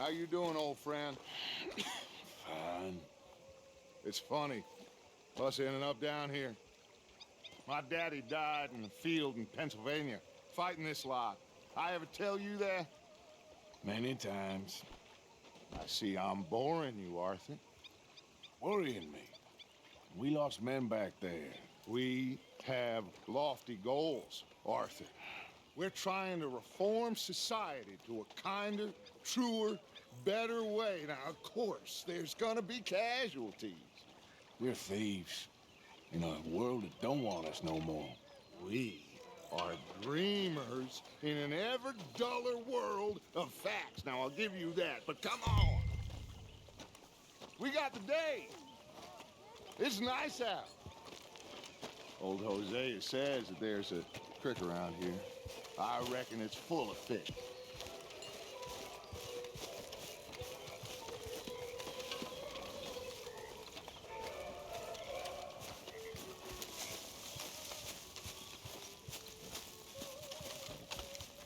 How you doing, old friend? Fine. It's funny, us ending up down here. My daddy died in the field in Pennsylvania, fighting this lot. I ever tell you that? Many times. I see I'm boring you, Arthur. Worrying me. We lost men back there. We have lofty goals, Arthur. We're trying to reform society to a kinder, truer, better way. Now, of course, there's gonna be casualties. We're thieves. In a world that don't want us no more. We are dreamers in an ever duller world of facts. Now, I'll give you that, but come on. We got the day. It's nice out. Old Hosea says that there's a creek around here. I reckon it's full of fish.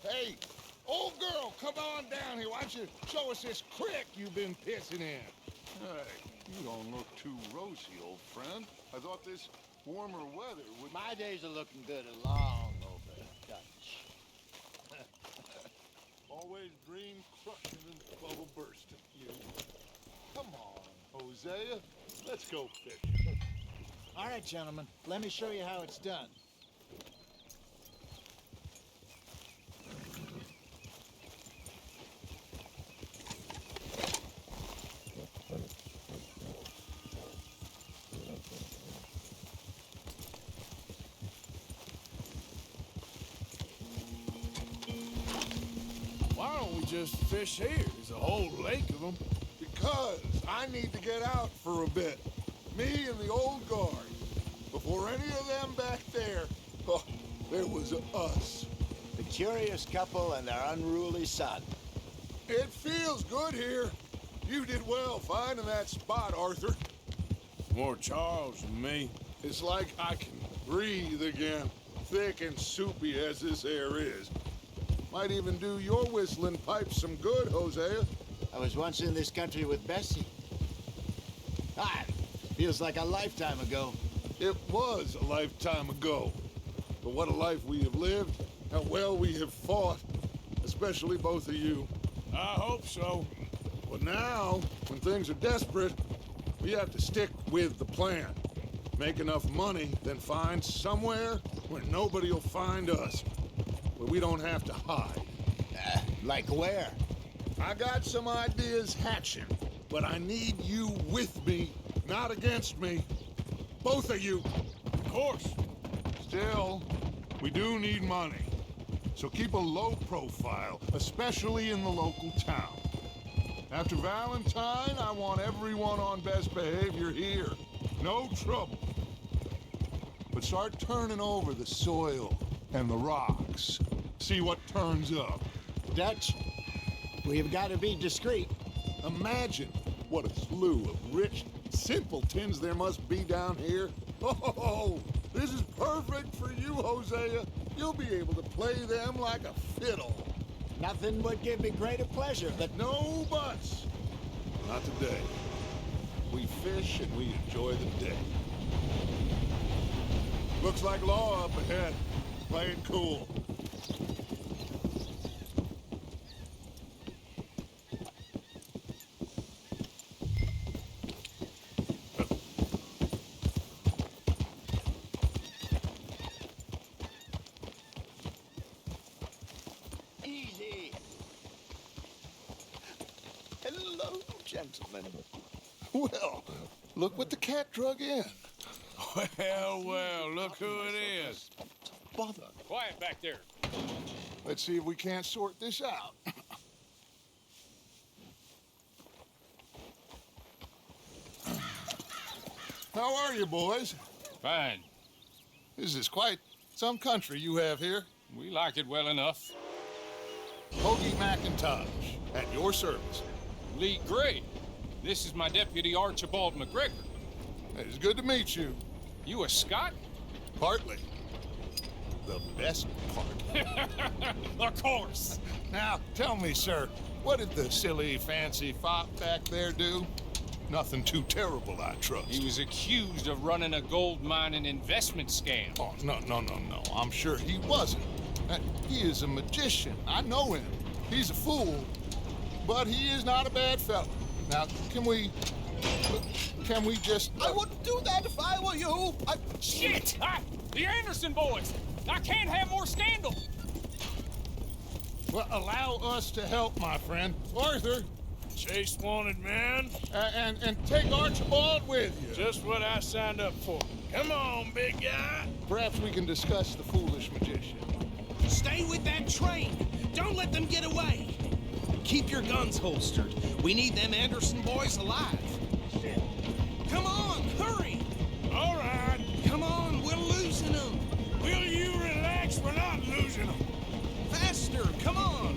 Hey, old girl, come on down here. Why don't you show us this creek you've been pissing in? Hey, you don't look too rosy, old friend. I thought this warmer weather would... My days are looking good along over Dutch. Always dream crushing and bubble bursting, you. Come on, Hosea. Let's go fishing. All right, gentlemen, let me show you how it's done. Why don't we just fish here? There's a whole lake of them. Because I need to get out for a bit. Me and the old guard. Before any of them back there, oh, there was us. The curious couple and their unruly son. It feels good here. You did well finding that spot, Arthur. More Charles than me. It's like I can breathe again, thick and soupy as this air is. Might even do your whistling pipes some good, Hosea. I was once in this country with Bessie. Ah, feels like a lifetime ago. It was a lifetime ago. But what a life we have lived, how well we have fought, especially both of you. I hope so. But now, when things are desperate, we have to stick with the plan. Make enough money, then find somewhere where nobody will find us. Where we don't have to hide. Like where? I got some ideas hatching, but I need you with me, not against me. Both of you. Of course. Still, we do need money. So keep a low profile, especially in the local town. After Valentine, I want everyone on best behavior here. No trouble. But start turning over the soil and the rocks. See what turns up. Dutch, we've got to be discreet. Imagine what a slew of rich simpletons there must be down here. Oh, this is perfect for you, Hosea. You'll be able to play them like a fiddle. Nothing would give me greater pleasure, but No buts. Not today. We fish and we enjoy the day. Looks like law up ahead. Play it cool. easy. Hello, gentlemen. Well, look what the cat drug in. Well, look who it is. Bother. Quiet back there. Let's see if we can't sort this out. How are you, boys? Fine. This is quite some country you have here. We like it well enough. Hoagie McIntosh, at your service. Lee Gray. This is my deputy Archibald McGregor. It's good to meet you. You a Scot? Partly. the best part. Of course. Now, tell me, sir, what did the silly, fancy fop back there do? Nothing too terrible, I trust. He was accused of running a gold mining investment scam. Oh, no. I'm sure he wasn't. He is a magician. I know him. He's a fool, but he is not a bad fellow. Now, can we just... I wouldn't do that if I were you. Shit! The Anderson boys! I can't have more scandal! Well, allow us to help, my friend. Arthur, Chase wanted man. and take Archibald with you. Just what I signed up for. Come on, big guy. Perhaps we can discuss the foolish magician. Stay with that train. Don't let them get away. Keep your guns holstered. We need them Anderson boys alive. Come on, hurry. All right. Come on, we're losing them. Will you relax? We're not losing them. Faster, come on.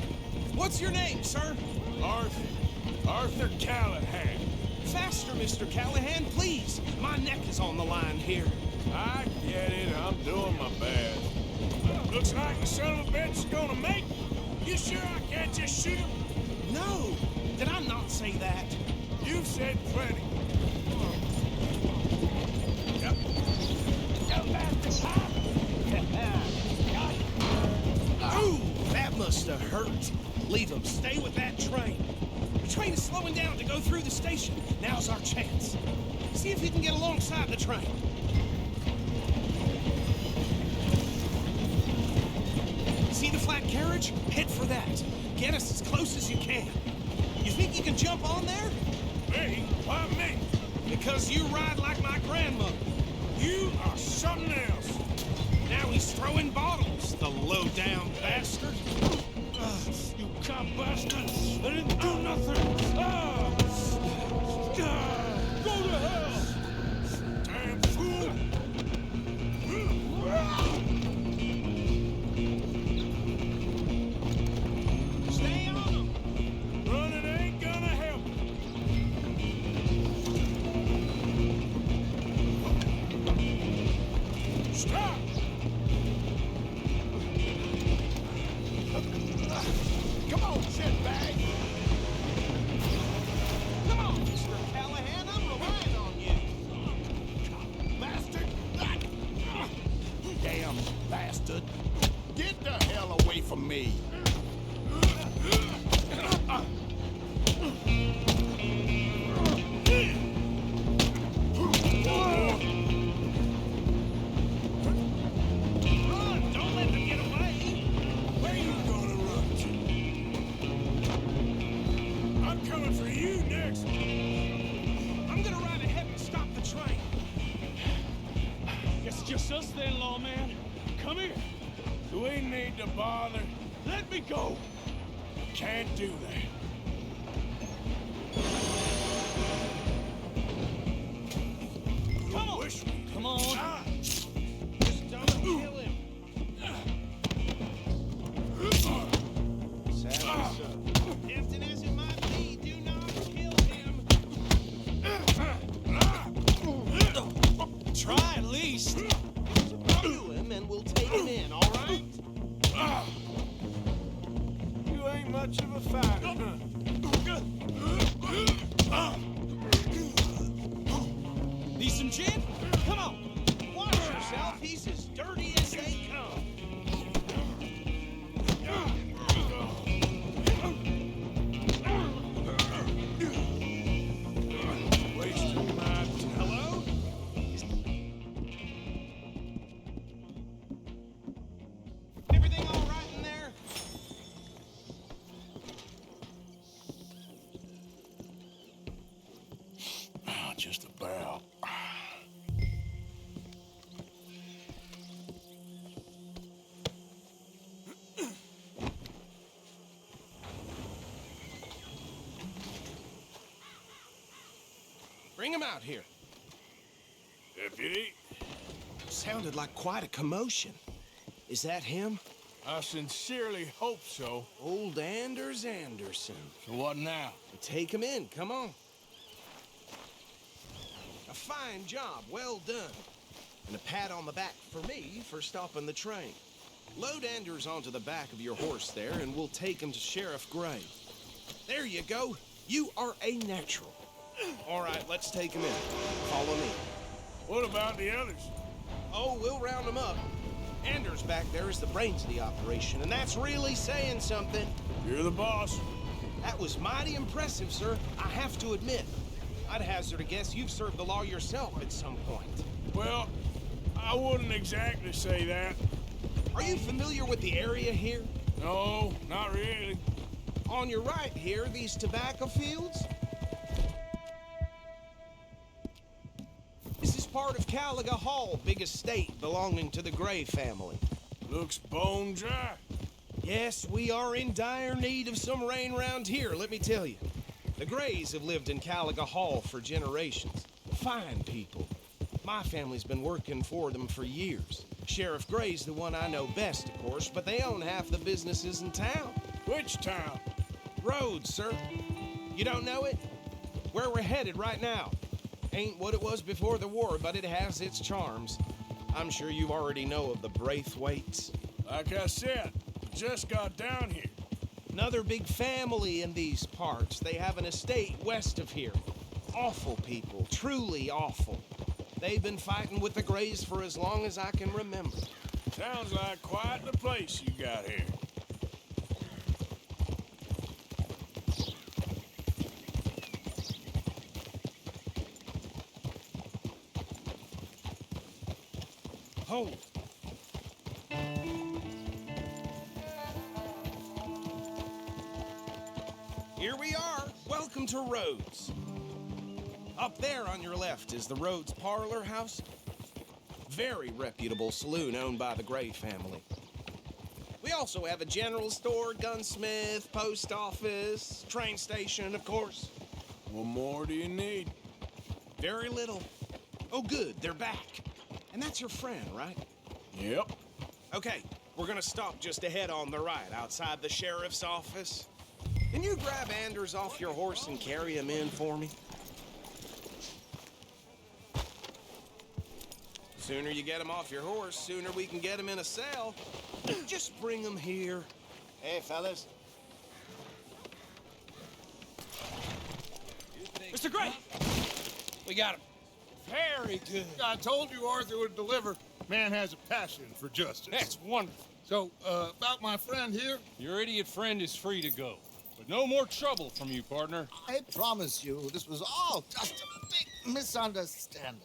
What's your name, sir? Arthur Callahan. Faster, Mr. Callahan, please. My neck is on the line here. I get it. I'm doing my best. Looks like the son of a bitch is gonna make it. You sure I can't just shoot him? No, did I not say that? You've said plenty. Ooh, that must have hurt. Leave them. Stay with that train. The train is slowing down to go through the station. Now's our chance. See if you can get alongside the train. See the flat carriage? Head for that. Get us as close as you can. You think you can jump on there? Me? Why me? Because you ride like my grandmother. You are something else. Now he's throwing bottles, the low-down bastard. You cop bastard! I didn't do nothing! Go to hell! Damn fool! Stay on him. Running ain't gonna help. Stop! Come on, shitbag. Come on, Mr. Callahan, I'm relying on you. Bastard! Damn bastard. Get the hell away from me. Run! Don't let them get away! Where you gonna run to? I'm coming for you next. I'm gonna ride ahead and stop the train. Guess it's just us then, lawman. Come here. Do we need to bother? Let me go. Can't do that. Come on. Come on. Just don't kill him. Sadly so. Tempting as it might be, do not kill him. Try at least. Kill him and we'll take him in, all right? You ain't much of a fighter, huh? Need some gin? Come on. Watch yourself. He's as dirty as they come. Wasting my time. Hello? Everything all right in there? Just about. Bring him out here. Deputy, Sounded like quite a commotion. Is that him? I sincerely hope so. Old Anders Anderson. So what now? Take him in, come on. A fine job, well done. And a pat on the back for me for stopping the train. Load Anders onto the back of your horse there, and we'll take him to Sheriff Gray. There you go. You are a natural. All right, let's take him in. Follow me. What about the others? Oh, we'll round them up. Anders back there is the brains of the operation, and that's really saying something. You're the boss. That was mighty impressive, sir. I have to admit. I'd hazard a guess you've served the law yourself at some point. Well, I wouldn't exactly say that. Are you familiar with the area here? No, not really. On your right here, these tobacco fields? This is part of Caliga Hall, big estate belonging to the Gray family. Looks bone dry. Yes, we are in dire need of some rain round here, let me tell you. The Grays have lived in Caliga Hall for generations. Fine people. My family's been working for them for years. Sheriff Gray's the one I know best, of course, but they own half the businesses in town. Which town? Rhodes, sir. You don't know it? Where we're headed right now. Ain't what it was before the war, but it has its charms. I'm sure you already know of the Braithwaites. Like I said, just got down here. Another big family in these parts. They have an estate west of here. Awful people, truly awful. They've been fighting with the Grays for as long as I can remember. Sounds like quite the place you got here. Hold. Here we are. Welcome to Rhodes. Up there on your left is the Rhodes Parlor House. Very reputable saloon owned by the Gray family. We also have a general store, gunsmith, post office, train station, of course. What more do you need? Very little. Oh, good, they're back. And that's your friend, right? Yep. Okay, we're gonna stop just ahead on the right, outside the sheriff's office. Can you grab Anders off your horse and carry him in for me? Sooner you get him off your horse, sooner we can get him in a cell. Just bring him here. Hey, fellas. Mr. Gray! We got him. Very good. I told you Arthur would deliver. Man has a passion for justice. That's wonderful. So, about my friend here? Your idiot friend is free to go. But no more trouble from you, partner. I promise you, this was all just a big misunderstanding.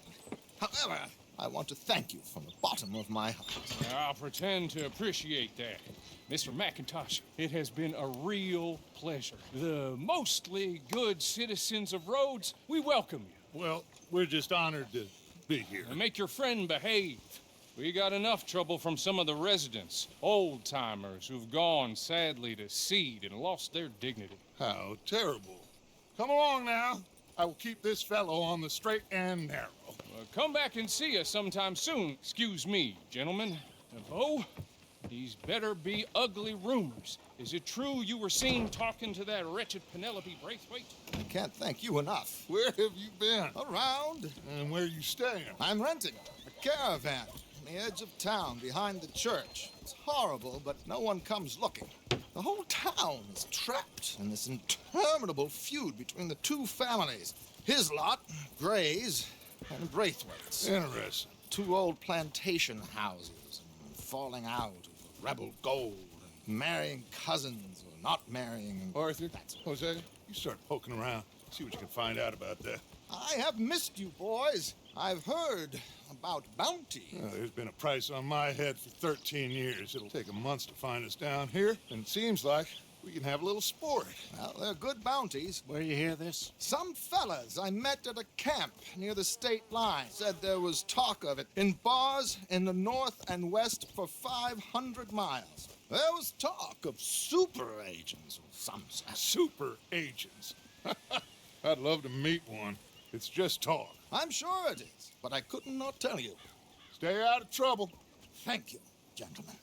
However, I want to thank you from the bottom of my heart. I'll pretend to appreciate that. Mr. McIntosh, it has been a real pleasure. The mostly good citizens of Rhodes, we welcome you. Well, we're just honored to be here. And make your friend behave. We got enough trouble from some of the residents, old-timers who've gone, sadly, to seed and lost their dignity. How terrible. Come along now. I will keep this fellow on the straight and narrow. Come back and see us sometime soon. Excuse me, gentlemen. Oh, these better be ugly rumors. Is it true you were seen talking to that wretched Penelope Braithwaite? I can't thank you enough. Where have you been? Around, And where you staying? I'm renting a caravan on the edge of town behind the church. It's horrible, but no one comes looking. The whole town is trapped in this interminable feud between the two families. His lot, Gray's, and Braithwaite's. Interesting. Two old plantation houses, and falling out of rebel gold, and marrying cousins or not marrying. And Arthur, Jose, you start poking around. See what you can find out about that. I have missed you, boys. I've heard about bounty. There's been a price on my head for 13 years. It'll take a month to find us down here, and it seems like we can have a little sport. Well, they're good bounties. Where you hear this? Some fellas I met at a camp near the state line said there was talk of it in bars in the north and west for 500 miles. There was talk of super agents or some such. Super agents. I'd love to meet one. It's just talk. I'm sure it is, but I couldn't not tell you. Stay out of trouble. Thank you, gentlemen.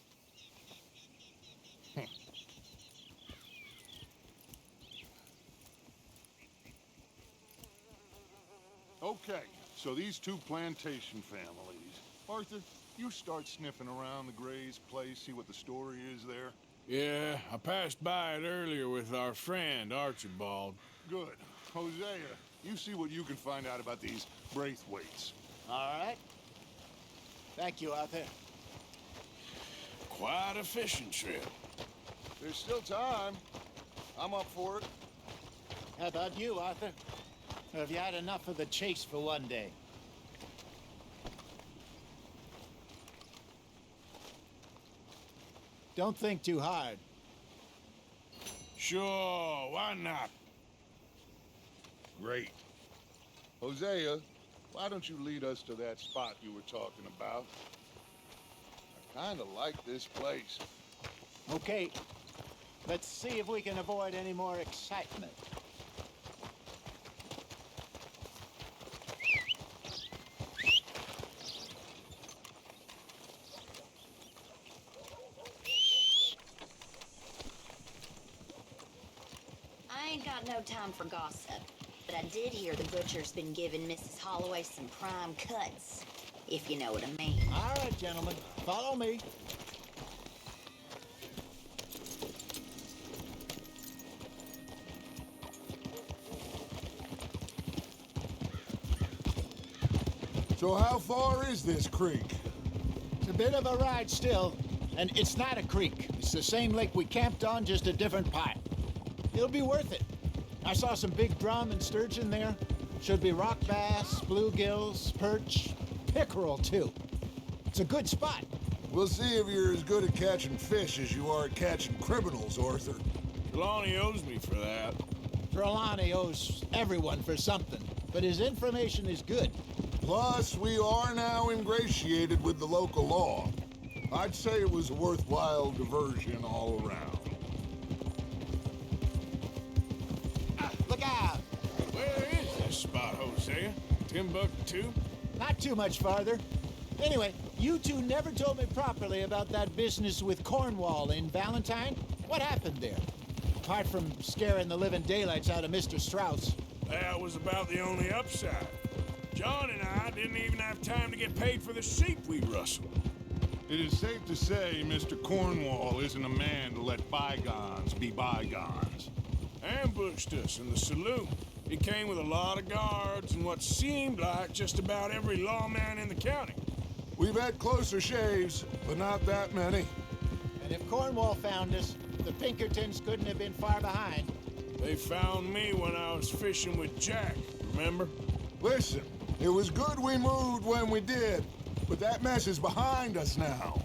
Okay, so these two plantation families. Arthur, you start sniffing around the Gray's place, see what the story is there? Yeah, I passed by it earlier with our friend, Archibald. Good. Hosea, you see what you can find out about these Braithwaites. All right. Thank you, Arthur. Quite a fishing trip. There's still time. I'm up for it. How about you, Arthur? Or have you had enough of the chase for one day? Don't think too hard. Sure, why not? Great. Hosea, why don't you lead us to that spot you were talking about? I kind of like this place. Okay. Let's see if we can avoid any more excitement. I ain't got no time for gossip, but I did hear the butcher's been giving Mrs. Holloway some prime cuts, if you know what I mean. All right, gentlemen. Follow me. So how far is this creek? It's a bit of a ride still, and it's not a creek. It's the same lake we camped on, just a different part. It'll be worth it. I saw some big drum and sturgeon there. Should be rock bass, bluegills, perch, pickerel too. It's a good spot. We'll see if you're as good at catching fish as you are at catching criminals, Arthur. Trelawney owes me for that. Trelawney owes everyone for something, but his information is good. Plus, we are now ingratiated with the local law. I'd say it was a worthwhile diversion all around. Look out! Where is this spot, Hosea? Timbuktu? Not too much farther. Anyway, you two never told me properly about that business with Cornwall in Valentine. What happened there? Apart from scaring the living daylights out of Mr. Strauss. That was about the only upside. John and I didn't even have time to get paid for the sheep we rustled. It is safe to say Mr. Cornwall isn't a man to let bygones be bygones. Ambushed us in the saloon. He came with a lot of guards and what seemed like just about every lawman in the county. We've had closer shaves, but not that many. And if Cornwall found us, the Pinkertons couldn't have been far behind. They found me when I was fishing with Jack, remember? Listen, it was good we moved when we did, but that mess is behind us now.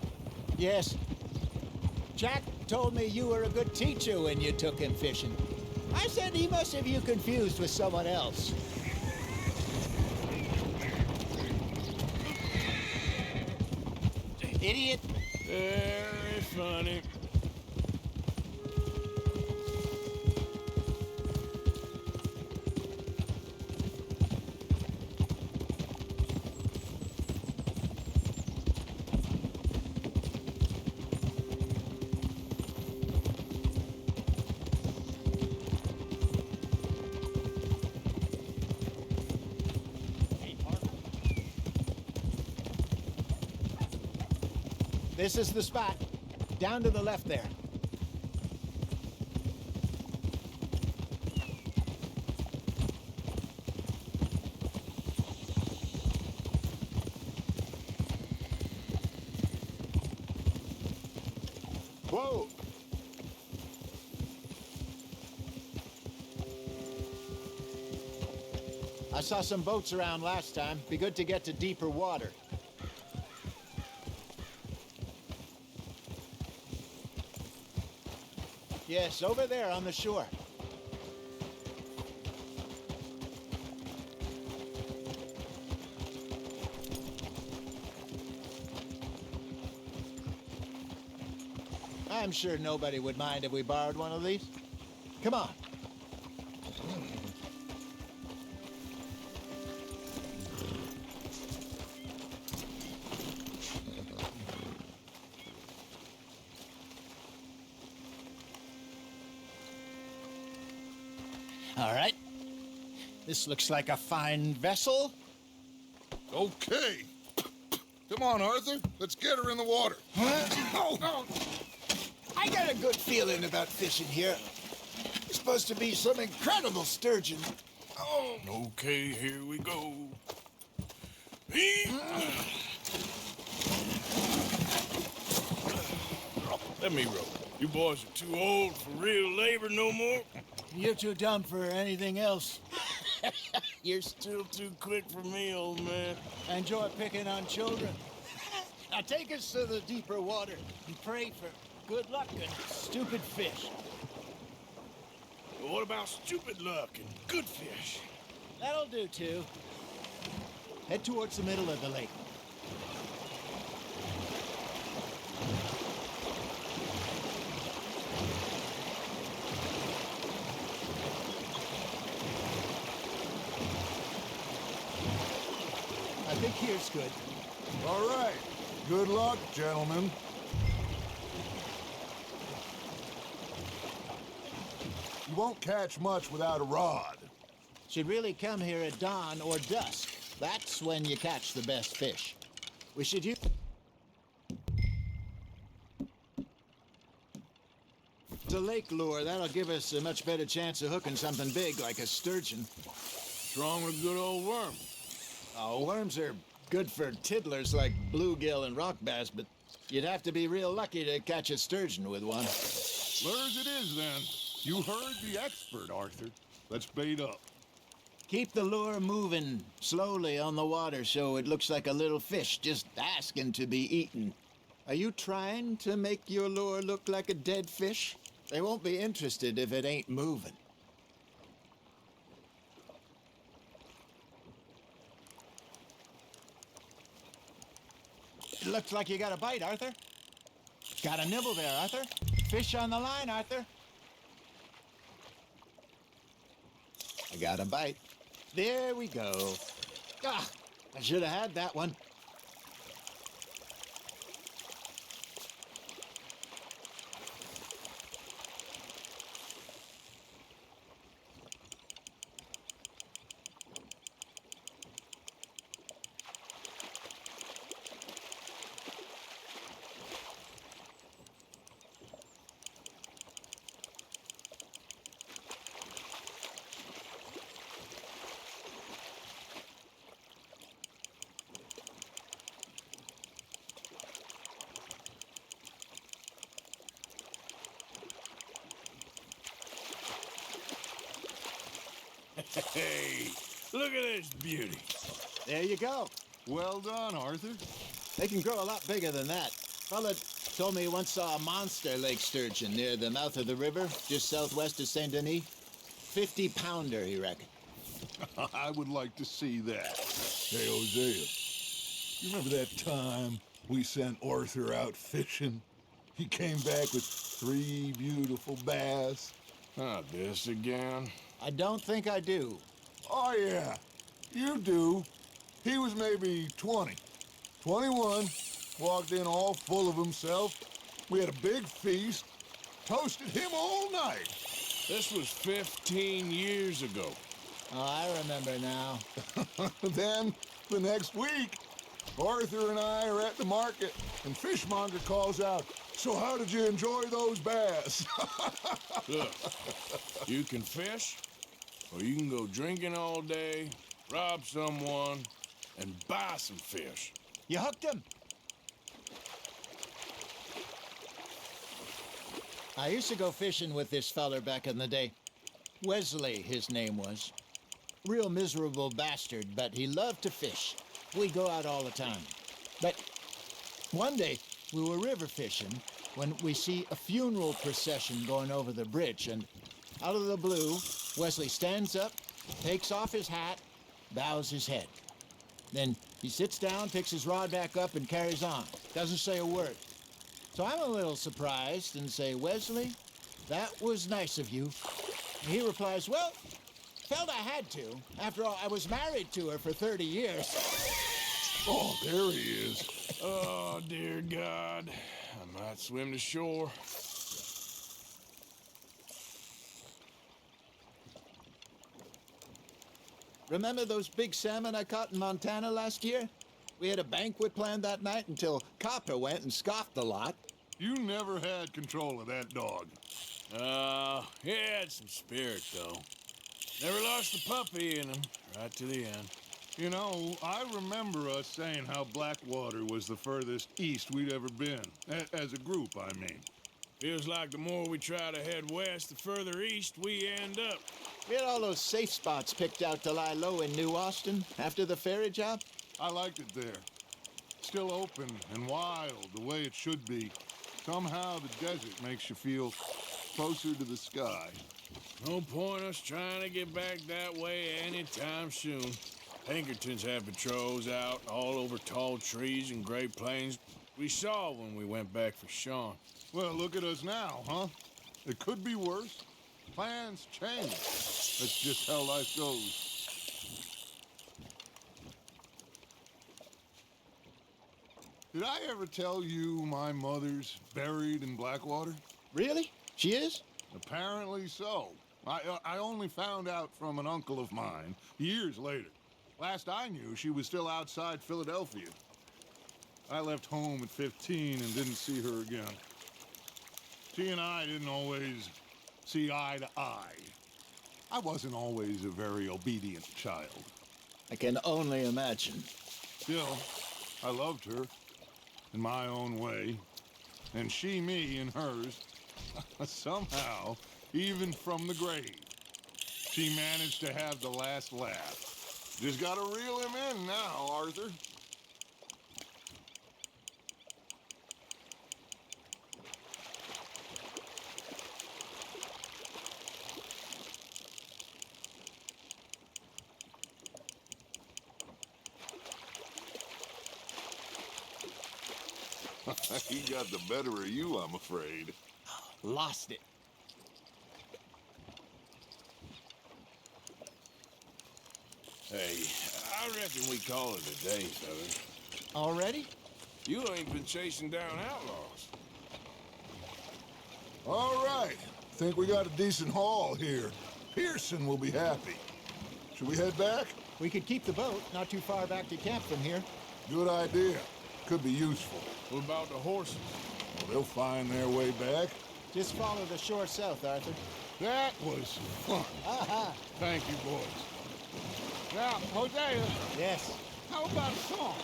Yes. Jack told me you were a good teacher when you took him fishing. I said he must have you confused with someone else. Idiot! Very funny. This is the spot. Down to the left there. Whoa! I saw some boats around last time. Be good to get to deeper water. Yes, over there on the shore. I'm sure nobody would mind if we borrowed one of these. Come on. All right. This looks like a fine vessel. Okay. Come on, Arthur. Let's get her in the water. Oh. I got a good feeling about fishing here. It's supposed to be some incredible sturgeon. Oh. Okay, here we go. Let me row. You boys are too old for real labor no more. You're too dumb for anything else. You're still too quick for me, old man. Enjoy picking on children. Now take us to the deeper water and pray for good luck and stupid fish. But what about stupid luck and good fish? That'll do, too. Head towards the middle of the lake. I think here's good. All right. Good luck, gentlemen. You won't catch much without a rod. Should really come here at dawn or dusk. That's when you catch the best fish. We should use the lake lure. That'll give us a much better chance of hooking something big like a sturgeon. Wrong with a good old worm? Oh, worms are good for tiddlers like bluegill and rock bass, but you'd have to be real lucky to catch a sturgeon with one. Lure as it is, then. You heard the expert, Arthur. Let's bait up. Keep the lure moving slowly on the water so it looks like a little fish just asking to be eaten. Are you trying to make your lure look like a dead fish? They won't be interested if it ain't moving. It looks like you got a bite, Arthur. Got a nibble there, Arthur. Fish on the line, Arthur. I got a bite. There we go. Ah, I should have had that one. Hey, look at this beauty. There you go. Well done, Arthur. They can grow a lot bigger than that. Fella told me he once saw a monster lake sturgeon near the mouth of the river, just southwest of Saint Denis. 50-pounder, he reckoned. I would like to see that. Hey, Hosea, you remember that time we sent Arthur out fishing? He came back with 3 beautiful bass. Not this again. I don't think I do. Oh, yeah, you do. He was maybe 20, 21, walked in all full of himself. We had a big feast, toasted him all night. This was 15 years ago. Oh, I remember now. Then, the next week, Arthur and I are at the market, and Fishmonger calls out, "So how did you enjoy those bass?" Look, you can fish, or you can go drinking all day, rob someone, and buy some fish. You hooked him. I used to go fishing with this feller back in the day. Wesley, his name was. Real miserable bastard, but he loved to fish. We'd go out all the time. But one day, we were river fishing when we see a funeral procession going over the bridge, and out of the blue, Wesley stands up, takes off his hat, bows his head. Then he sits down, picks his rod back up, and carries on. Doesn't say a word. So I'm a little surprised and say, "Wesley, that was nice of you." And he replies, "Well, felt I had to. After all, I was married to her for 30 years. Oh, there he is. Oh, dear God. I might swim to shore. Remember those big salmon I caught in Montana last year? We had a banquet planned that night until Copper went and scoffed a lot. You never had control of that dog. He had some spirit, though. Never lost the puppy in him, right to the end. You know, I remember us saying how Blackwater was the furthest east we'd ever been. As a group, I mean. Feels like the more we try to head west, the further east we end up. We had all those safe spots picked out to lie low in New Austin after the ferry job. I liked it there. Still open and wild, the way it should be. Somehow the desert makes you feel closer to the sky. No point us trying to get back that way anytime soon. Pinkertons have patrols out all over tall trees and Great Plains. We saw when we went back for Sean. Well, look at us now, huh? It could be worse. Plans change. That's just how life goes. Did I ever tell you my mother's buried in Blackwater? Really? She is? Apparently so. I only found out from an uncle of mine years later. Last I knew, she was still outside Philadelphia. I left home at 15 and didn't see her again. She and I didn't always see eye to eye. I wasn't always a very obedient child. I can only imagine. Still, I loved her in my own way, and she me in hers. Somehow, even from the grave, she managed to have the last laugh. Just gotta reel him in now, Arthur. He got the better of you, I'm afraid. Lost it. Hey, I reckon we call it a day, fellas. Already? You ain't been chasing down outlaws. All right. Think we got a decent haul here. Pearson will be happy. Should we head back? We could keep the boat not too far back to camp from here. Good idea. Could be useful. What about the horses? Well, they'll find their way back. Just follow the shore south, Arthur. That was fun. Aha! Thank you, boys. Now, Hosea, Yes. how about a song?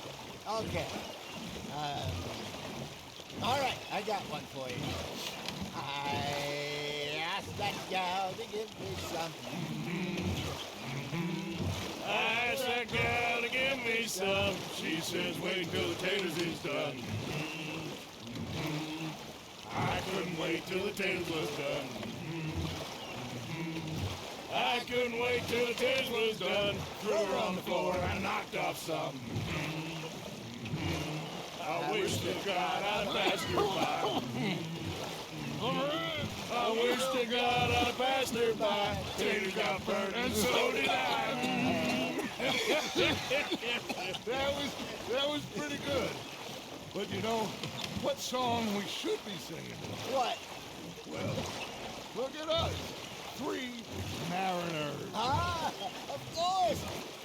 Okay. All right, I got one for you. I asked that gal to give me something. I asked that gal to give me some. She says, wait till the taters is done. I couldn't wait till the taters was done. I couldn't wait till the taters was done. Threw her on the floor and knocked off some. I wish to God I'd passed her by. I wish to God I'd passed her by. Taters got burnt and so did I. That was pretty good. But you know, what song we should be singing? What? Well, look at us. 3 mariners. Ah, of course.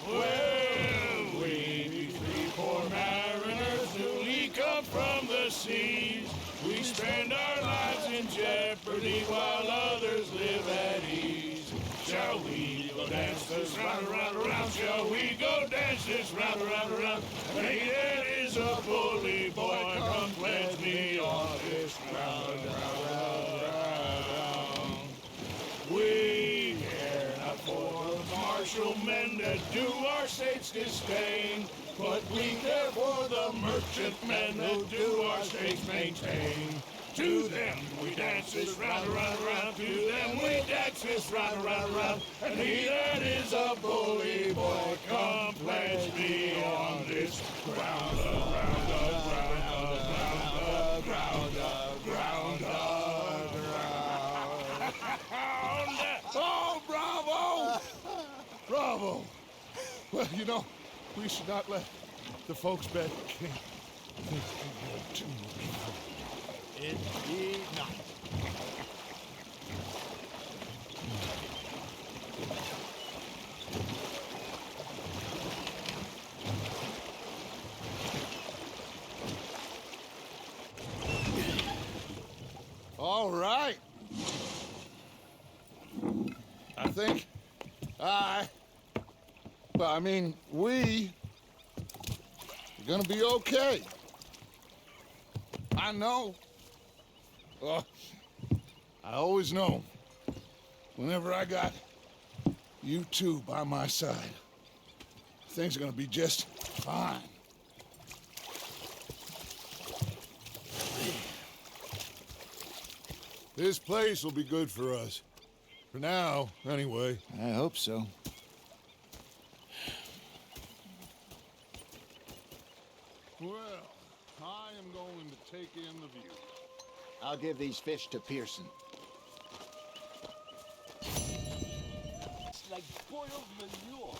Well, we 3 poor mariners newly come from the seas. We spend our lives in jeopardy while others live at ease. Shall we go dance this round, around, around? Shall we go dance this round, around, around? Hey, that is a bully boy. Come pledge me on this round, round, round, round. We care not for the martial men that do our state's disdain, but we care for the merchantmen that do our state's maintain. To them we dance this round, around, around. To them we dance this round, around, around. And he that is a bully boy, come pledge me on this ground, ground, ground, ground, ground, ground, ground. Oh, bravo! Bravo! Well, you know, we should not let the folks back at camp think we had too much fun. Indeed not. All right. I think we are gonna be okay. I know. I always know. Whenever I got you two by my side, things are gonna be just fine. This place will be good for us. For now, anyway. I hope so. Well, I am going to take in the view. I'll give these fish to Pearson. It's like boiled manure.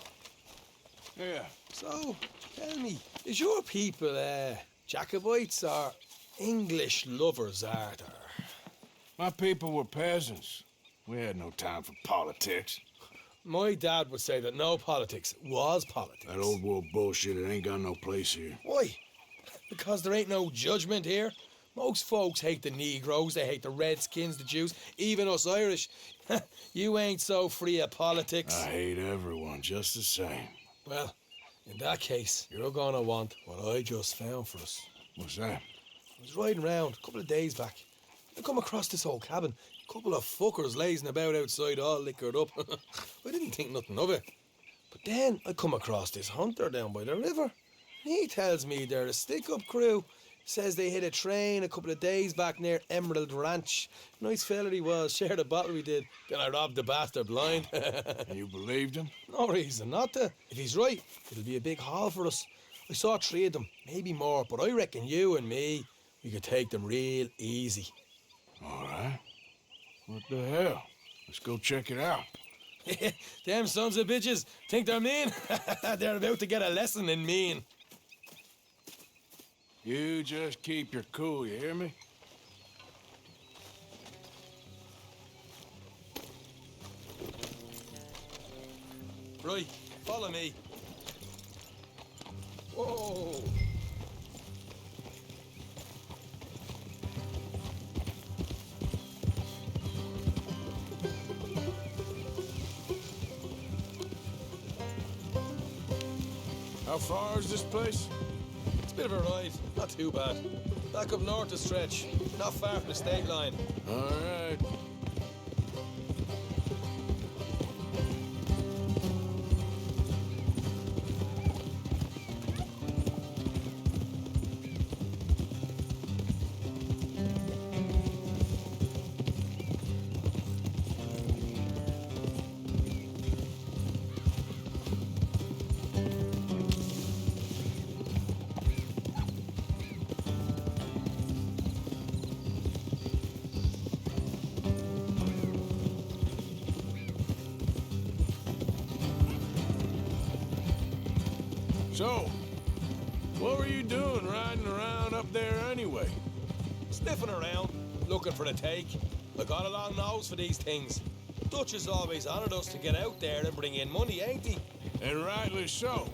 Yeah. So, tell me, is your people, Jacobites or English lovers, Arthur? My people were peasants. We had no time for politics. My dad would say that no politics was politics. That old world bullshit, it ain't got no place here. Why? Because there ain't no judgment here. Most folks hate the Negroes, they hate the Redskins, the Jews, even us Irish. You ain't so free of politics. I hate everyone just the same. Well, in that case, you're gonna want what I just found for us. What's that? I was riding around a couple of days back. I come across this old cabin. A couple of fuckers lazing about outside all liquored up. I didn't think nothing of it. But then I come across this hunter down by the river. He tells me they're a stick-up crew. Says they hit a train a couple of days back near Emerald Ranch. Nice fella he was, shared a bottle we did. Then I robbed the bastard blind. And you believed him? No reason not to. If he's right, it'll be a big haul for us. I saw 3 of them, maybe more, but I reckon you and me, we could take them real easy. All right. What the hell? Let's go check it out. Them sons of bitches think they're mean. They're about to get a lesson in mean. You just keep your cool, you hear me? Right, follow me. Whoa. How far is this place? It's a bit of a ride, not too bad. Back up north a stretch, not far from the state line. All right. So, what were you doing riding around up there anyway? Sniffing around, looking for the take. I got a long nose for these things. Dutch has always honoured us to get out there and bring in money, ain't he? And rightly so.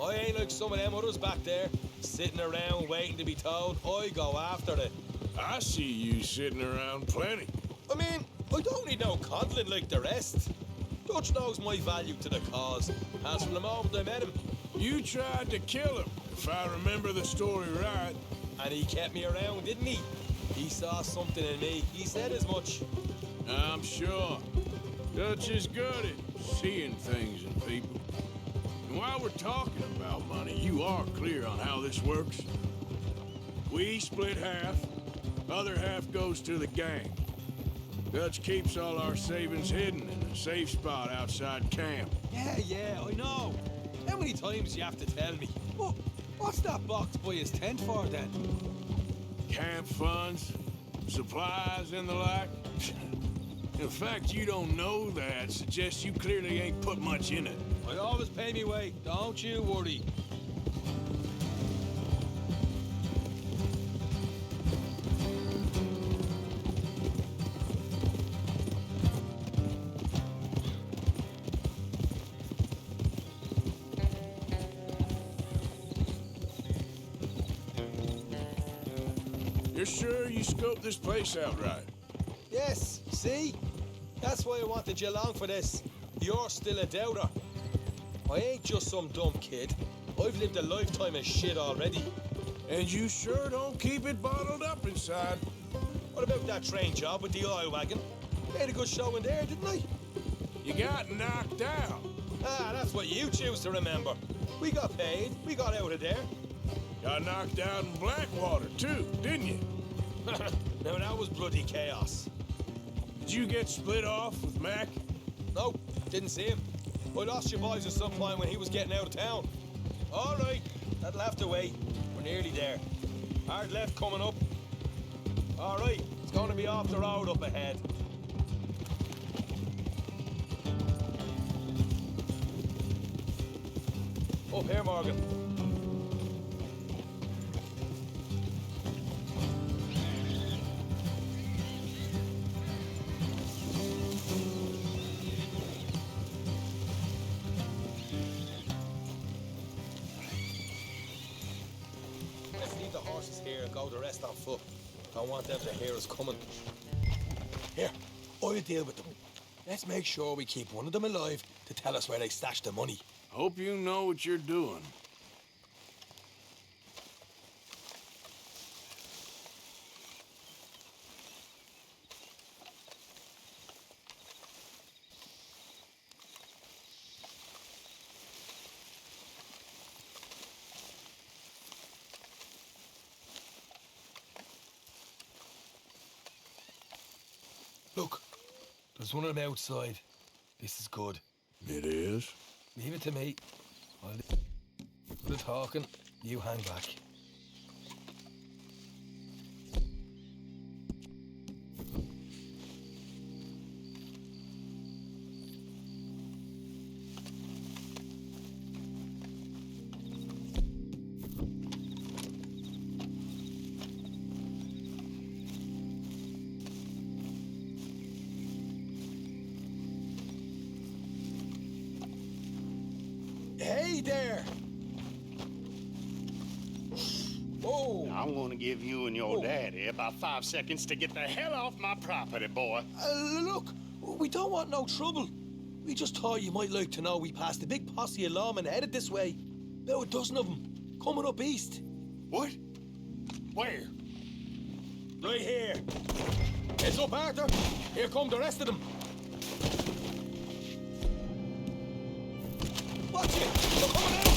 I ain't like some of them others back there, sitting around waiting to be told. I go after it. I see you sitting around plenty. I mean, I don't need no coddling like the rest. Dutch knows my value to the cause, as from the moment I met him. You tried to kill him, if I remember the story right. And he kept me around, didn't he? He saw something in me. He said as much. I'm sure. Dutch is good at seeing things in people. And while we're talking about money, you are clear on how this works. We split half, other half goes to the gang. Dutch keeps all our savings hidden in a safe spot outside camp. Yeah, I know. How many times do you have to tell me? What's that box by his tent for, then? Camp funds, supplies, and the like. The fact you don't know that suggests you clearly ain't put much in it. I always pay me way, don't you worry. You're sure you scoped this place out right? Yes, see? That's why I wanted you along for this. You're still a doubter. I ain't just some dumb kid. I've lived a lifetime of shit already. And you sure don't keep it bottled up inside. What about that train job with the oil wagon? Made a good show in there, didn't I? You got knocked out. Ah, that's what you choose to remember. We got paid. We got out of there. Got knocked out in Blackwater, too, didn't you? Now, that was bloody chaos. Did you get split off with Mac? No, didn't see him. I lost your boys at some point when he was getting out of town. All right, that'll have to wait. We're nearly there. Hard left coming up. All right, it's going to be off the road up ahead. Up here, Morgan. Let's leave the horses here and go the rest on foot. Don't want them to hear us coming. Here, I'll deal with them. Let's make sure we keep one of them alive to tell us where they stashed the money. Hope you know what you're doing. Look, there's one of them outside. This is good. It is? Leave it to me. I'll do the talking. You hang back. Hey there! Oh! I'm gonna give you and your daddy about 5 seconds to get the hell off my property, boy. Look, we don't want no trouble. We just thought you might like to know we passed a big posse of lawmen headed this way. About a dozen of them, coming up east. What? Where? Right here. Heads up, Arthur. Here come the rest of them. Watch it! They're coming out!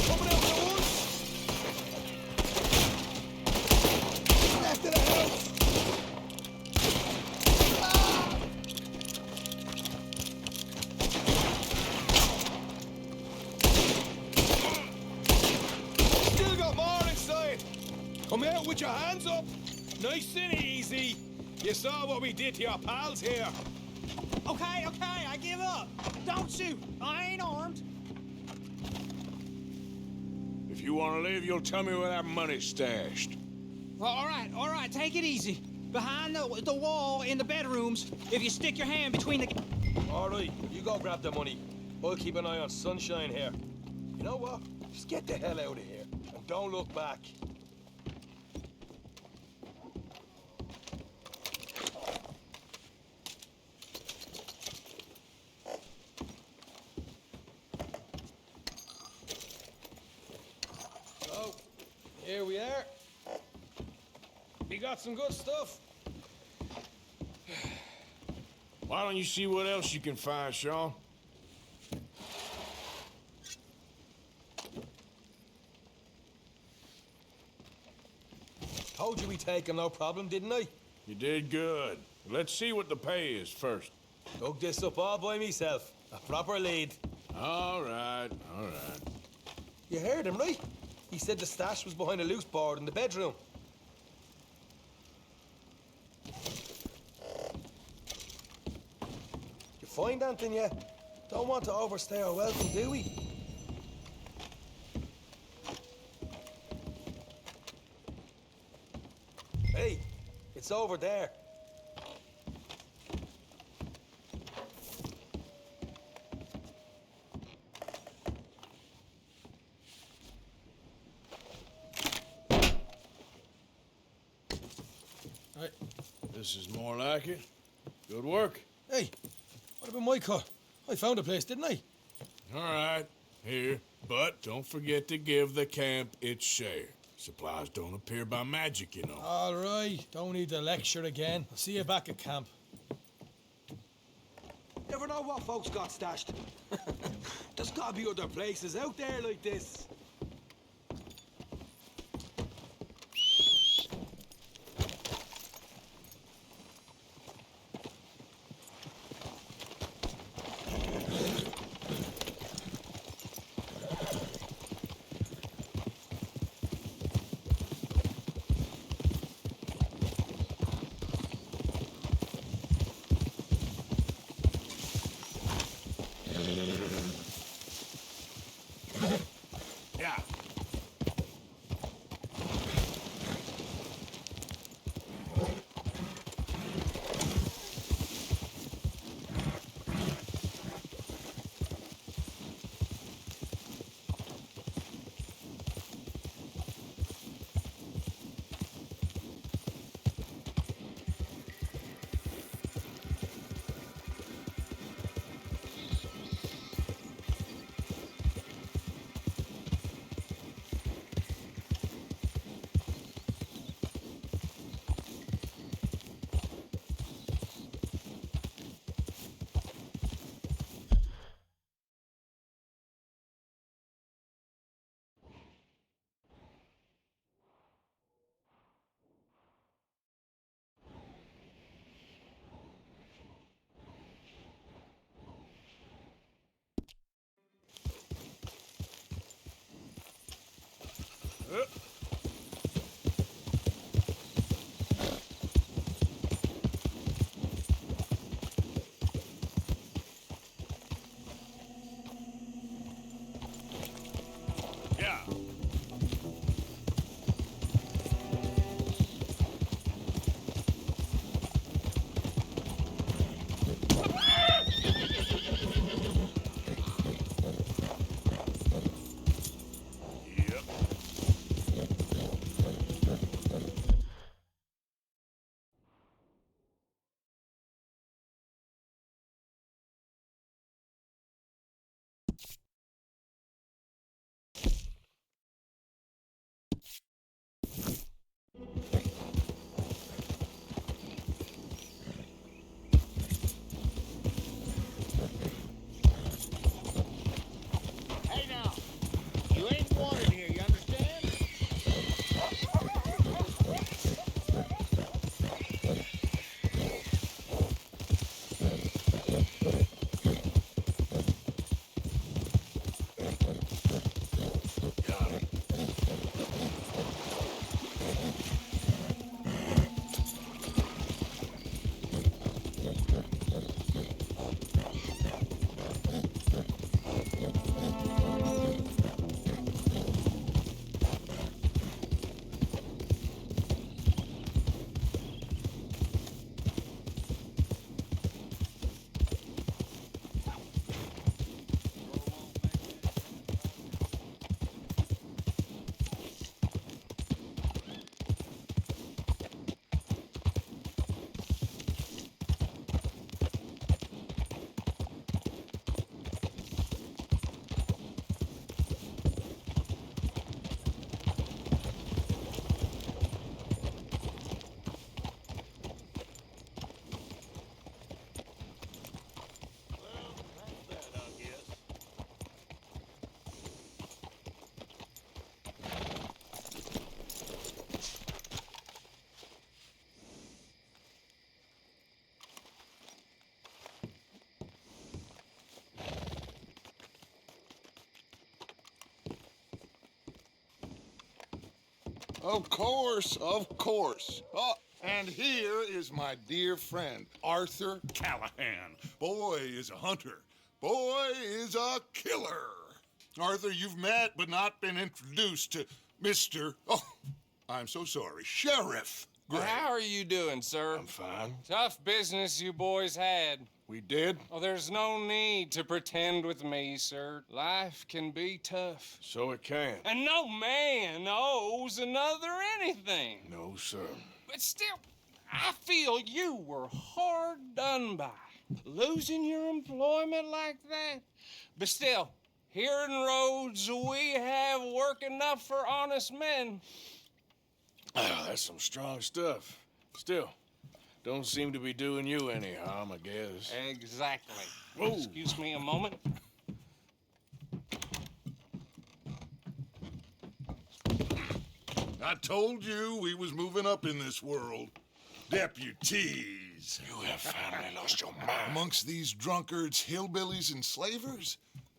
Coming out of the woods! Left of the house! Still got more inside! Come out with your hands up! Nice and easy. You saw what we did to your pals here. Okay, I give up. Don't shoot. I ain't armed. If you want to live, you'll tell me where that money's stashed. Well, all right, take it easy. Behind the wall in the bedrooms, if you stick your hand between the... All right, you go grab the money. I'll keep an eye on Sunshine here. You know what? Just get the hell out of here and don't look back. So, here we are. We got some good stuff. Why don't you see what else you can find, Sean? Told you we'd take him, no problem, didn't I? You did good. Let's see what the pay is first. Dug this up all by myself. A proper lead. All right. You heard him, right? He said the stash was behind a loose board in the bedroom. You find anything yet? Don't want to overstay our welcome, do we? Hey, it's over there. This is more like it. Good work. Hey, what about my car? I found a place, didn't I? All right, here. But don't forget to give the camp its share. Supplies don't appear by magic, you know. All right, don't need the lecture again. I'll see you back at camp. Never know what folks got stashed. There's gotta be other places out there like this. Yeah. Yeah. Yep. Hey now, you ain't wanted here, you understand? Of course, of course. Oh, and here is my dear friend, Arthur Callahan. Boy is a hunter. Boy is a killer. Arthur, you've met but not been introduced to Mr. Oh, I'm so sorry, Sheriff Gray. How are you doing, sir? I'm fine. Tough business you boys had. We did? Oh, there's no need to pretend with me, sir. Life can be tough. So it can. And no man owes another anything. No, sir. But still, I feel you were hard done by, losing your employment like that. But still, here in Rhodes, we have work enough for honest men. Ah, that's some strong stuff. Still, don't seem to be doing you any harm, I guess. Exactly. Whoa. Excuse me a moment. I told you we was moving up in this world. Deputies. You have finally lost your mind. Amongst these drunkards, hillbillies, and slavers?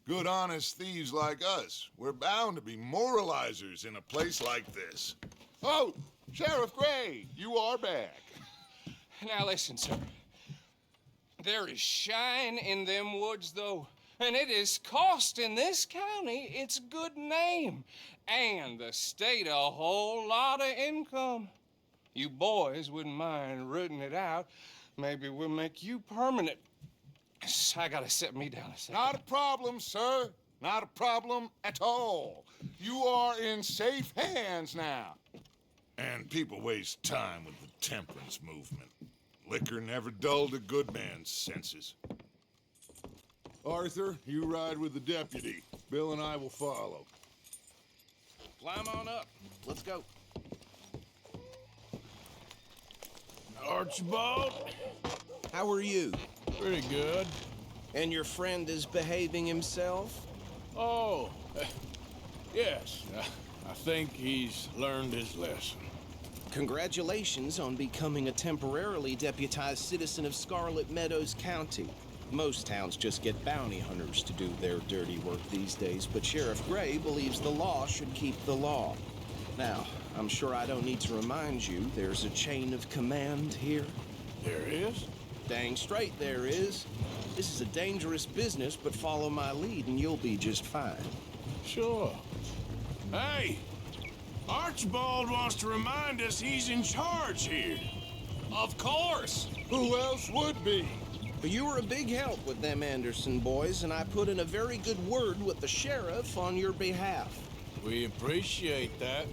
Good honest thieves like us. We're bound to be moralizers in a place like this. Oh, Sheriff Gray, you are back. Now listen, sir. There is shine in them woods, though, and it is costing this county its good name and the state a whole lot of income. You boys wouldn't mind rooting it out. Maybe we'll make you permanent. I gotta set me down a second. Not a problem, sir. Not a problem at all. You are in safe hands now. And people waste time with the temperance movement. Liquor never dulled a good man's senses. Arthur, you ride with the deputy. Bill and I will follow. Climb on up. Let's go. Archibald? How are you? Pretty good. And your friend is behaving himself? Oh, yes. I think he's learned his lesson. Congratulations on becoming a temporarily deputized citizen of Scarlet Meadows County. Most towns just get bounty hunters to do their dirty work these days, but Sheriff Gray believes the law should keep the law. Now, I'm sure I don't need to remind you there's a chain of command here. There is? Dang straight there is. This is a dangerous business, but follow my lead and you'll be just fine. Sure. Hey, Archibald wants to remind us he's in charge here. Of course. Who else would be? But you were a big help with them Anderson boys, and I put in a very good word with the sheriff on your behalf. We appreciate that.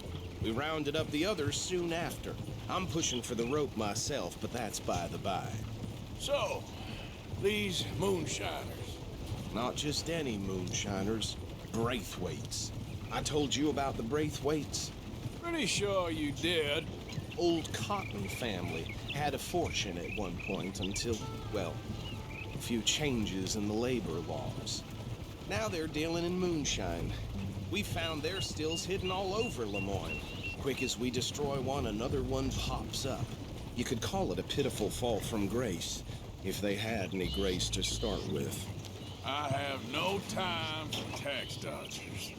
We rounded up the others soon after. I'm pushing for the rope myself, but that's by the by. So, these moonshiners. Not just any moonshiners, Braithwaites. I told you about the Braithwaites. Pretty sure you did. Old Cotton family had a fortune at one point until, well, a few changes in the labor laws. Now they're dealing in moonshine. We found their stills hidden all over Lemoyne. Quick as we destroy one, another one pops up. You could call it a pitiful fall from grace, if they had any grace to start with. I have no time for tax dodgers.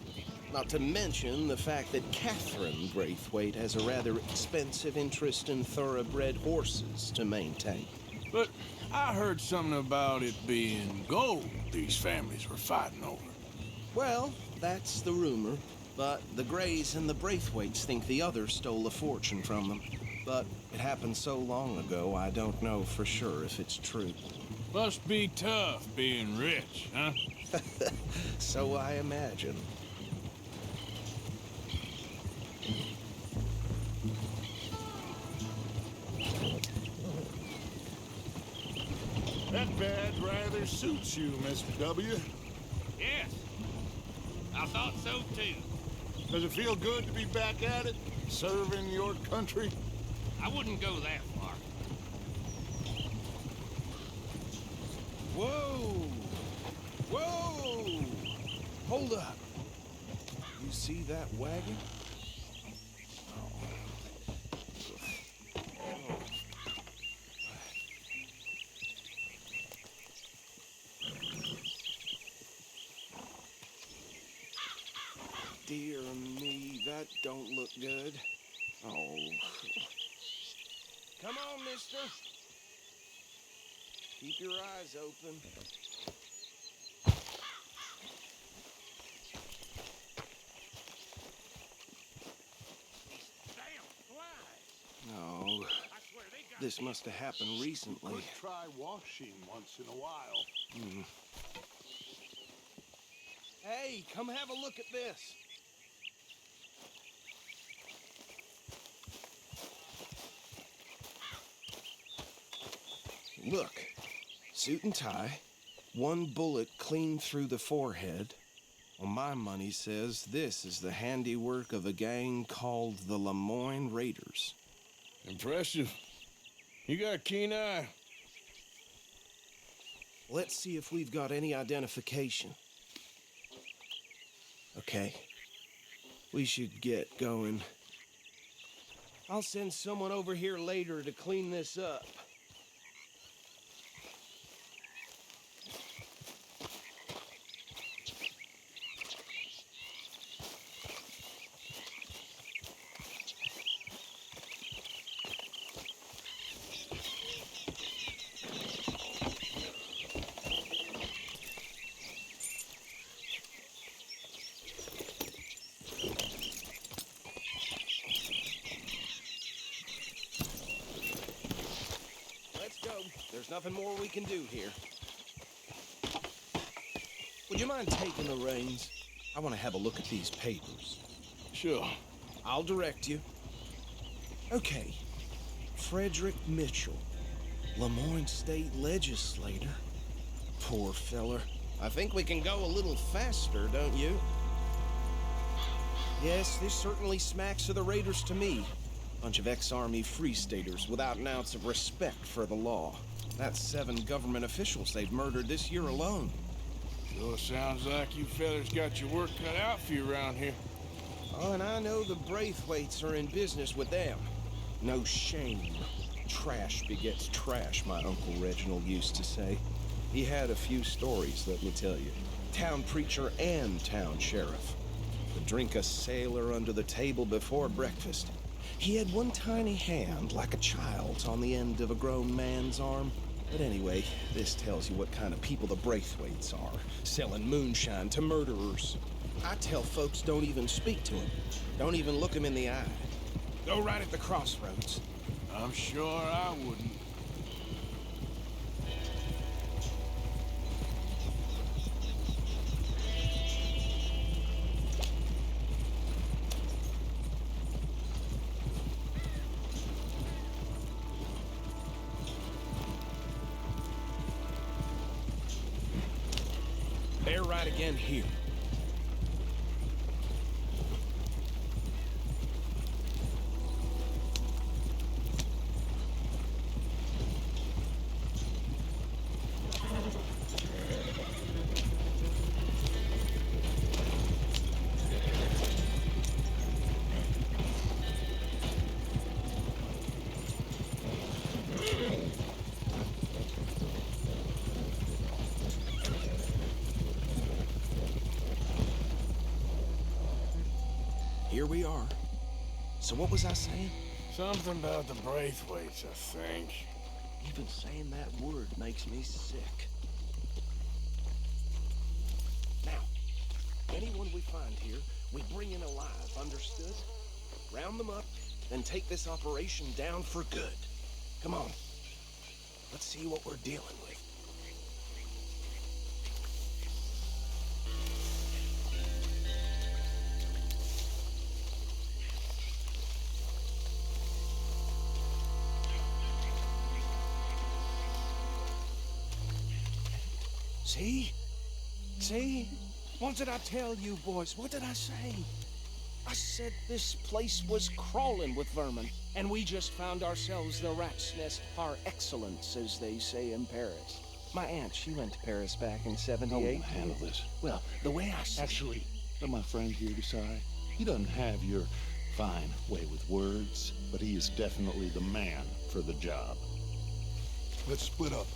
Not to mention the fact that Catherine Braithwaite has a rather expensive interest in thoroughbred horses to maintain. But I heard something about it being gold these families were fighting over. Well, that's the rumor. But the Grays and the Braithwaites think the others stole a fortune from them. But it happened so long ago, I don't know for sure if it's true. Must be tough being rich, huh? So I imagine. That badge rather suits you, Mr. W. Yes, I thought so too. Does it feel good to be back at it, serving your country? I wouldn't go that far. Whoa! Whoa! Hold up. You see that wagon? Dear me, that don't look good. Oh. Come on, mister. Keep your eyes open. Oh, this must have happened recently. Could try washing once in a while. Hey, come have a look at this. Look, suit and tie, one bullet clean through the forehead. Well, my money says this is the handiwork of a gang called the Lemoyne Raiders. Impressive. You got a keen eye. Let's see if we've got any identification. Okay. We should get going. I'll send someone over here later to clean this up. There's nothing more we can do here. Would you mind taking the reins? I want to have a look at these papers. Sure. I'll direct you. Okay. Frederick Mitchell, Lemoyne State Legislator. Poor feller. I think we can go a little faster, don't you? Yes, this certainly smacks of the Raiders to me. Bunch of ex-Army Free Staters without an ounce of respect for the law. That's 7 government officials they've murdered this year alone. Sure sounds like you fellas got your work cut out for you around here. Oh, and I know the Braithwaites are in business with them. No shame. Trash begets trash, my Uncle Reginald used to say. He had a few stories, let me tell you. Town preacher and town sheriff. Could drink a sailor under the table before breakfast. He had one tiny hand, like a child's, on the end of a grown man's arm. But anyway, this tells you what kind of people the Braithwaites are, selling moonshine to murderers. I tell folks don't even speak to him. Don't even look him in the eye. Go right at the crossroads. I'm sure I wouldn't. They're right again here. Here we are. So what was I saying? Something about the Braithwaites, I think. Even saying that word makes me sick. Now, anyone we find here, we bring in alive, understood? Round them up, then take this operation down for good. Come on. Let's see what we're dealing with. See? See? What did I tell you, boys? What did I say? I said this place was crawling with vermin, and we just found ourselves the rat's nest par excellence, as they say in Paris. My aunt, she went to Paris back in '78. How are we gonna handle this? Well, the way I see Actually, let my friend here decide. He doesn't have your fine way with words, but he is definitely the man for the job. Let's split up.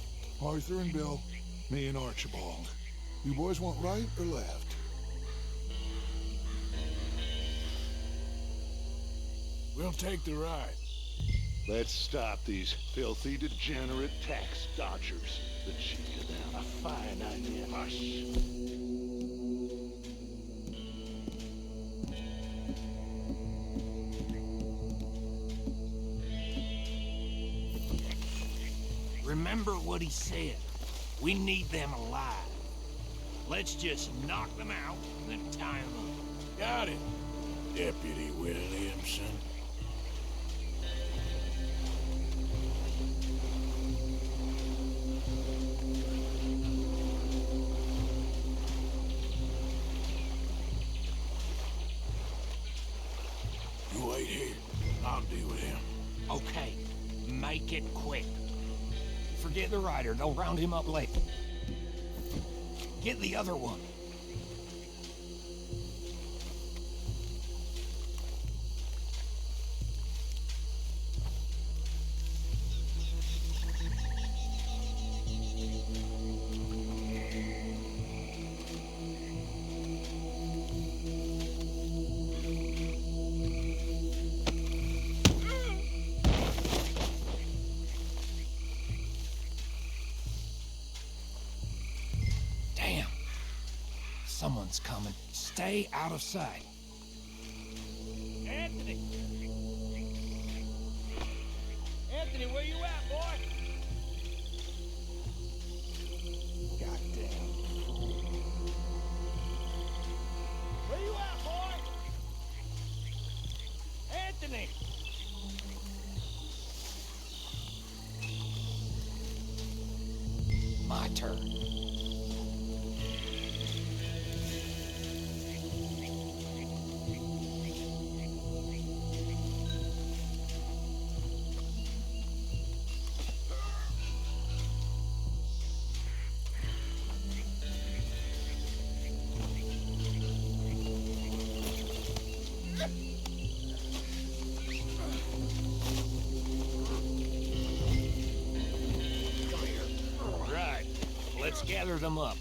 Arthur and Bill, me and Archibald. You boys want right or left? We'll take the ride. Let's stop these filthy, degenerate tax dodgers. The cheek of them. A fine idea. Hush. Remember what he said. We need them alive. Let's just knock them out and then tie them up. Got it, Deputy Williamson. I'll deal with him. Okay, make it quick. Forget the rider. They'll round him up later. Get the other one. Someone's coming. Stay out of sight. Anthony! Anthony, where you at, boy? Goddamn. Where you at, boy? Anthony! My turn. Let's gather them up.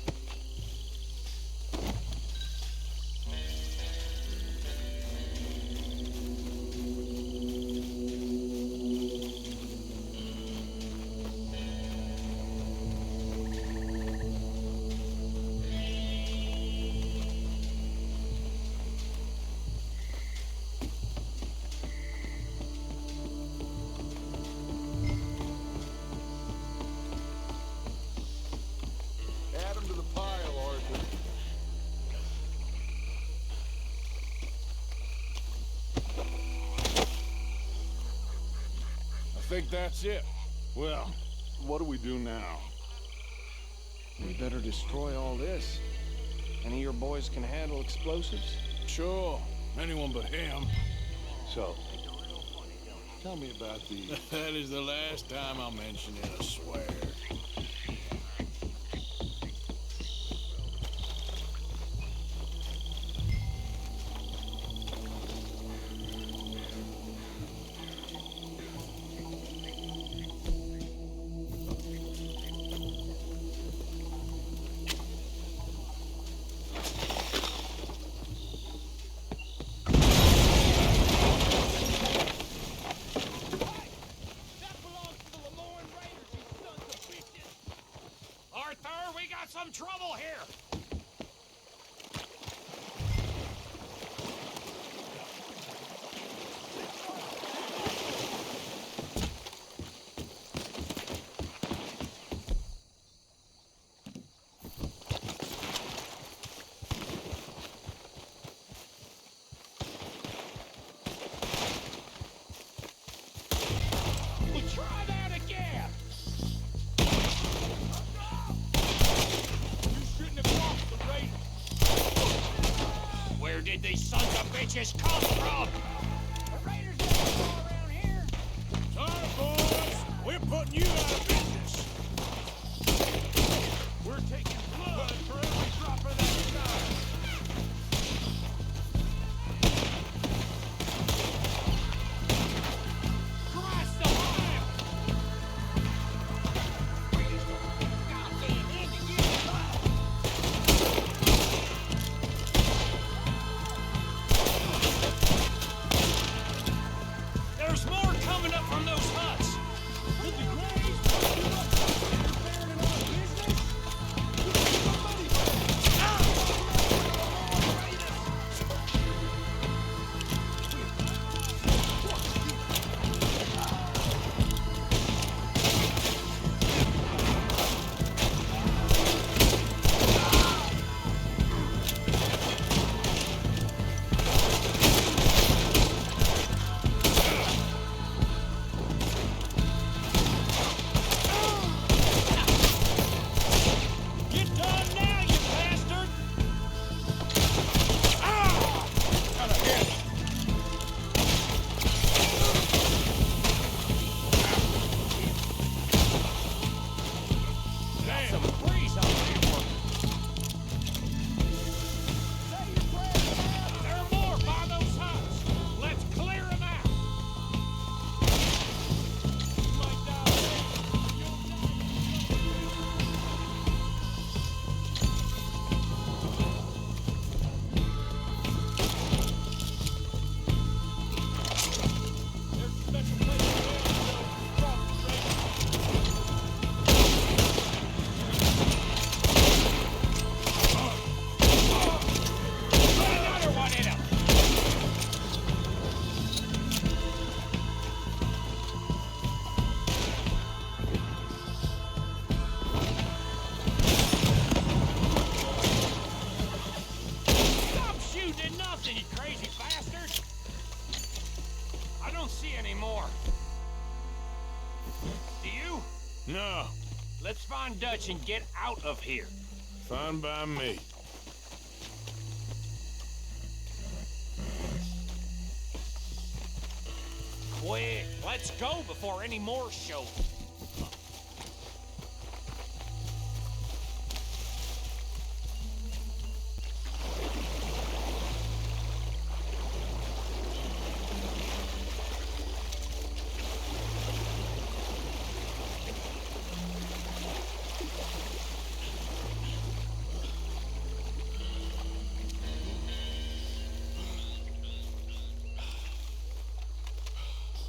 I think that's it. Well, what do we do now? We better destroy all this. Any of your boys can handle explosives? Sure. Anyone but him. So, tell me about the... That is the last time I'll mention it, I swear. Some trouble here! Try that again! Where did these sons of bitches come from? The raiders never go around here. Sorry, boys. We're putting you out of business. We're taking blood for every drop of that stuff. Christ alive! Goddamn Indian! There's more coming up from those huts. With the graves, did nothing, you crazy bastard! I don't see any more. Do you? No. Let's find Dutch and get out of here. Fine by me. Quick, let's go before any more show.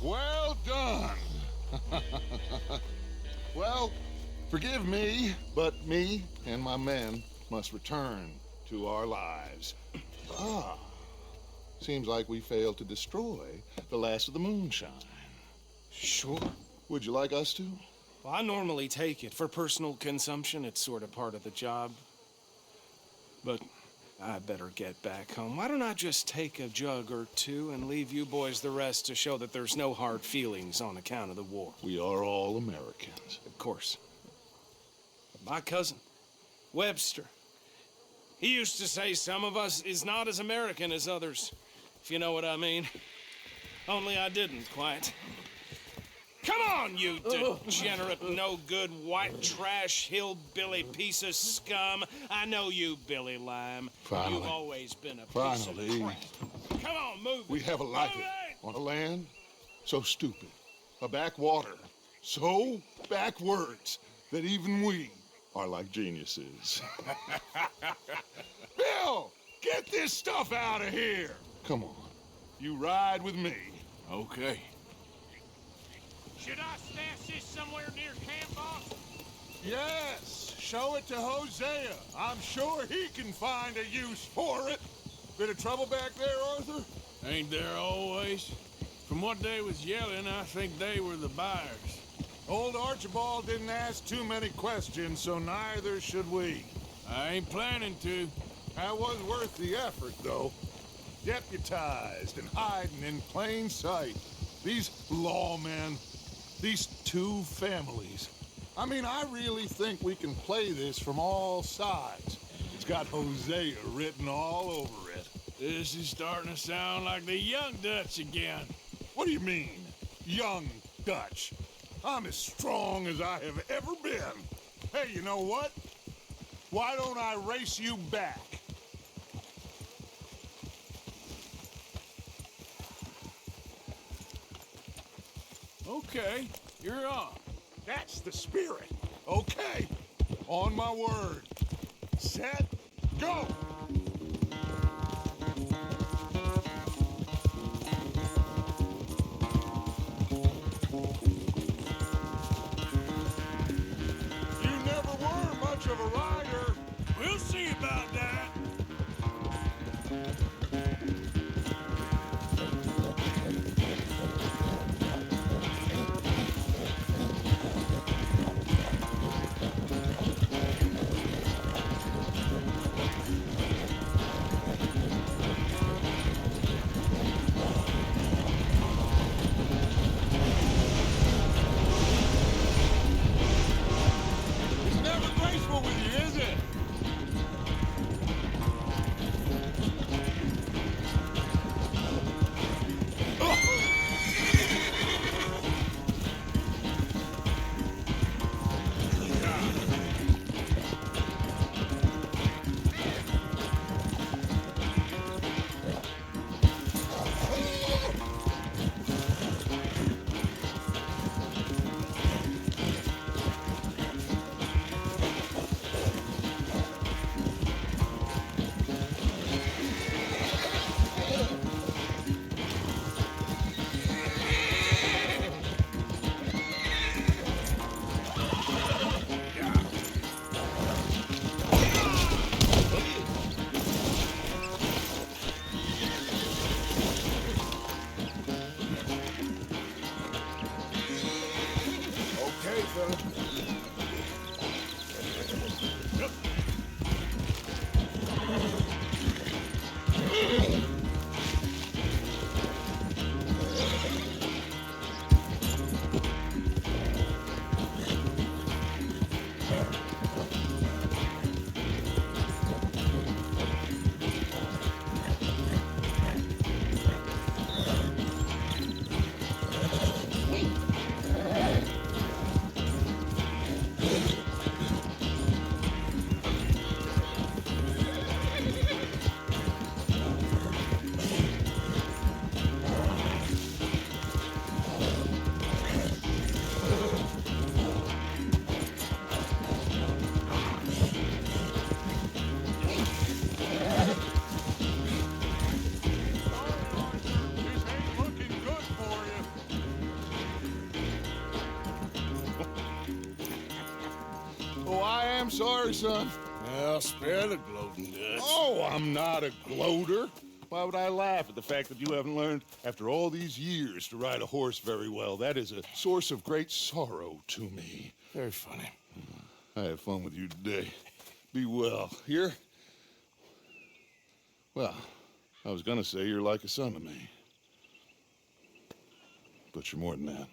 Well done. Well, forgive me, but me and my men must return to our lives. Ah, seems like we failed to destroy the last of the moonshine. Sure. Would you like us to? Well, I normally take it. For personal consumption, it's sort of part of the job. But I better get back home. Why don't I just take a jug or two and leave you boys the rest to show that there's no hard feelings on account of the war? We are all Americans. Of course. My cousin, Webster, he used to say some of us is not as American as others, if you know what I mean. Only I didn't quite. Come on, you degenerate, no-good, white trash, hillbilly piece of scum. I know you, Billy Lime. Finally. You've always been a piece of crap. Come on, move it. We have a life Move it. on a land so stupid, a backwater so backwards that even we are like geniuses. Bill, get this stuff out of here. Come on, you ride with me. Okay. Should I stash this somewhere near camp, boss? Yes, show it to Hosea. I'm sure he can find a use for it. Bit of trouble back there, Arthur? Ain't there always? From what they was yelling, I think they were the buyers. Old Archibald didn't ask too many questions, so neither should we. I ain't planning to. That was worth the effort, though. Deputized and hiding in plain sight. These lawmen, these two families. I mean, I really think we can play this from all sides. It's got Hosea written all over it. This is starting to sound like the young Dutch again. What do you mean, young Dutch? I'm as strong as I have ever been. Hey, you know what? Why don't I race you back? Okay, you're on. That's the spirit. Okay, on my word. Set, go! You never were much of a rider. We'll see about that. It's never graceful with you, is it? sorry, son. Well, spare the gloating, Dutch. Oh, I'm not a gloater. Why would I laugh at the fact that you haven't learned, after all these years, to ride a horse very well? That is a source of great sorrow to me. Very funny. I had fun with you today. Be well. Here? Well, I was gonna say you're like a son to me. But you're more than that.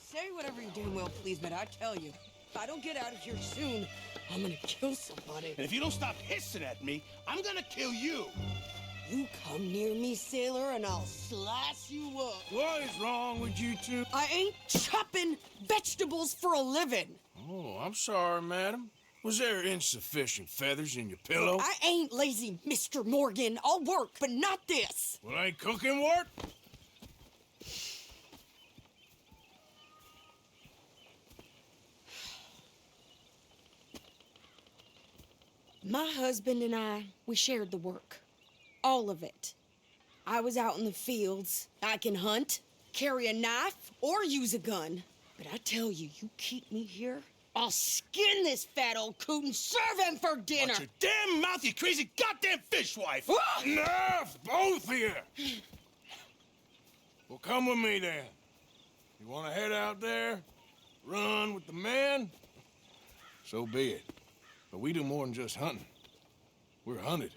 Say whatever you damn well please, but I tell you, if I don't get out of here soon, I'm gonna kill somebody. And if you don't stop hissing at me, I'm gonna kill you. You come near me, sailor, and I'll slice you up. What is wrong with you two? I ain't chopping vegetables for a living. Oh, I'm sorry, madam. Was there insufficient feathers in your pillow? I ain't lazy, Mr. Morgan. I'll work, but not this. Well, ain't cooking work? My husband and I, we shared the work. All of it. I was out in the fields. I can hunt, carry a knife, or use a gun. But I tell you, you keep me here, I'll skin this fat old coot and serve him for dinner. Watch your damn mouth, you crazy goddamn fishwife! Enough, both of you! Well, come with me then. You want to head out there, run with the men? So be it. But we do more than just hunting. We're hunted.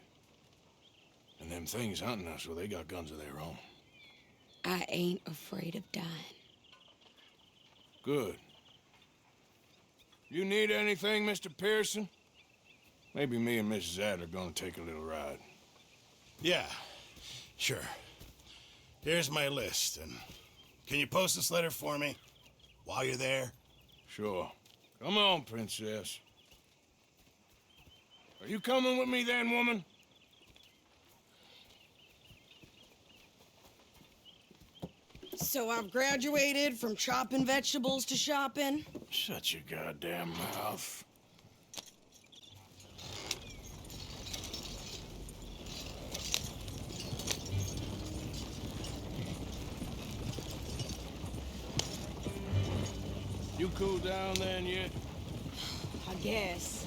And them things hunting us, well, they got guns of their own. I ain't afraid of dying. Good. You need anything, Mr. Pearson? Maybe me and Mrs. Adler are gonna take a little ride. Yeah, sure. Here's my list, and can you post this letter for me while you're there? Sure. Come on, Princess. Are you coming with me then, woman? So I've graduated from chopping vegetables to shopping. Shut your goddamn mouth. You cool down then yet? I guess.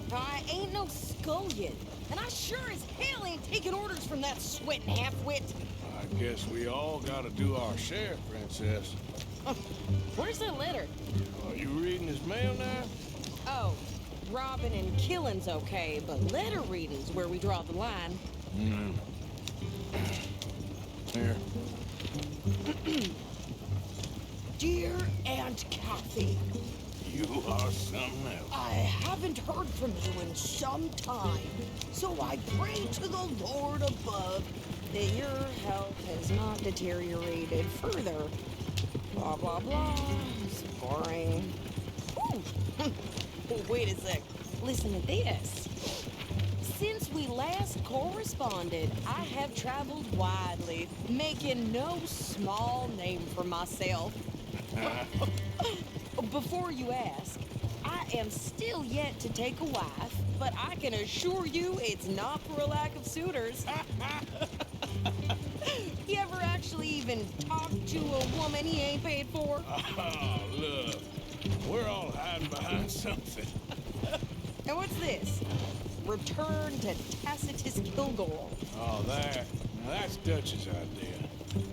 Now, I ain't no scullion, and I sure as hell ain't taking orders from that sweating half-wit. I guess we all gotta do our share, Princess. Where's that letter? Are you reading his mail now? Oh, robbing and killing's okay, but letter reading's where we draw the line. Here. Dear Aunt Kathy, You are something else. I haven't heard from you in some time, so I pray to the Lord above that your health has not deteriorated further. Blah, blah, blah. It's boring. Ooh. Wait a sec. Listen to this. Since we last corresponded, I have traveled widely, making no small name for myself. Before you ask, I am still yet to take a wife, but I can assure you it's not for a lack of suitors. You ever actually even talked to a woman he ain't paid for? Oh, look. We're all hiding behind something. And what's this? Return to Tacitus Kilgore. Oh, that. Now that's Dutch's idea.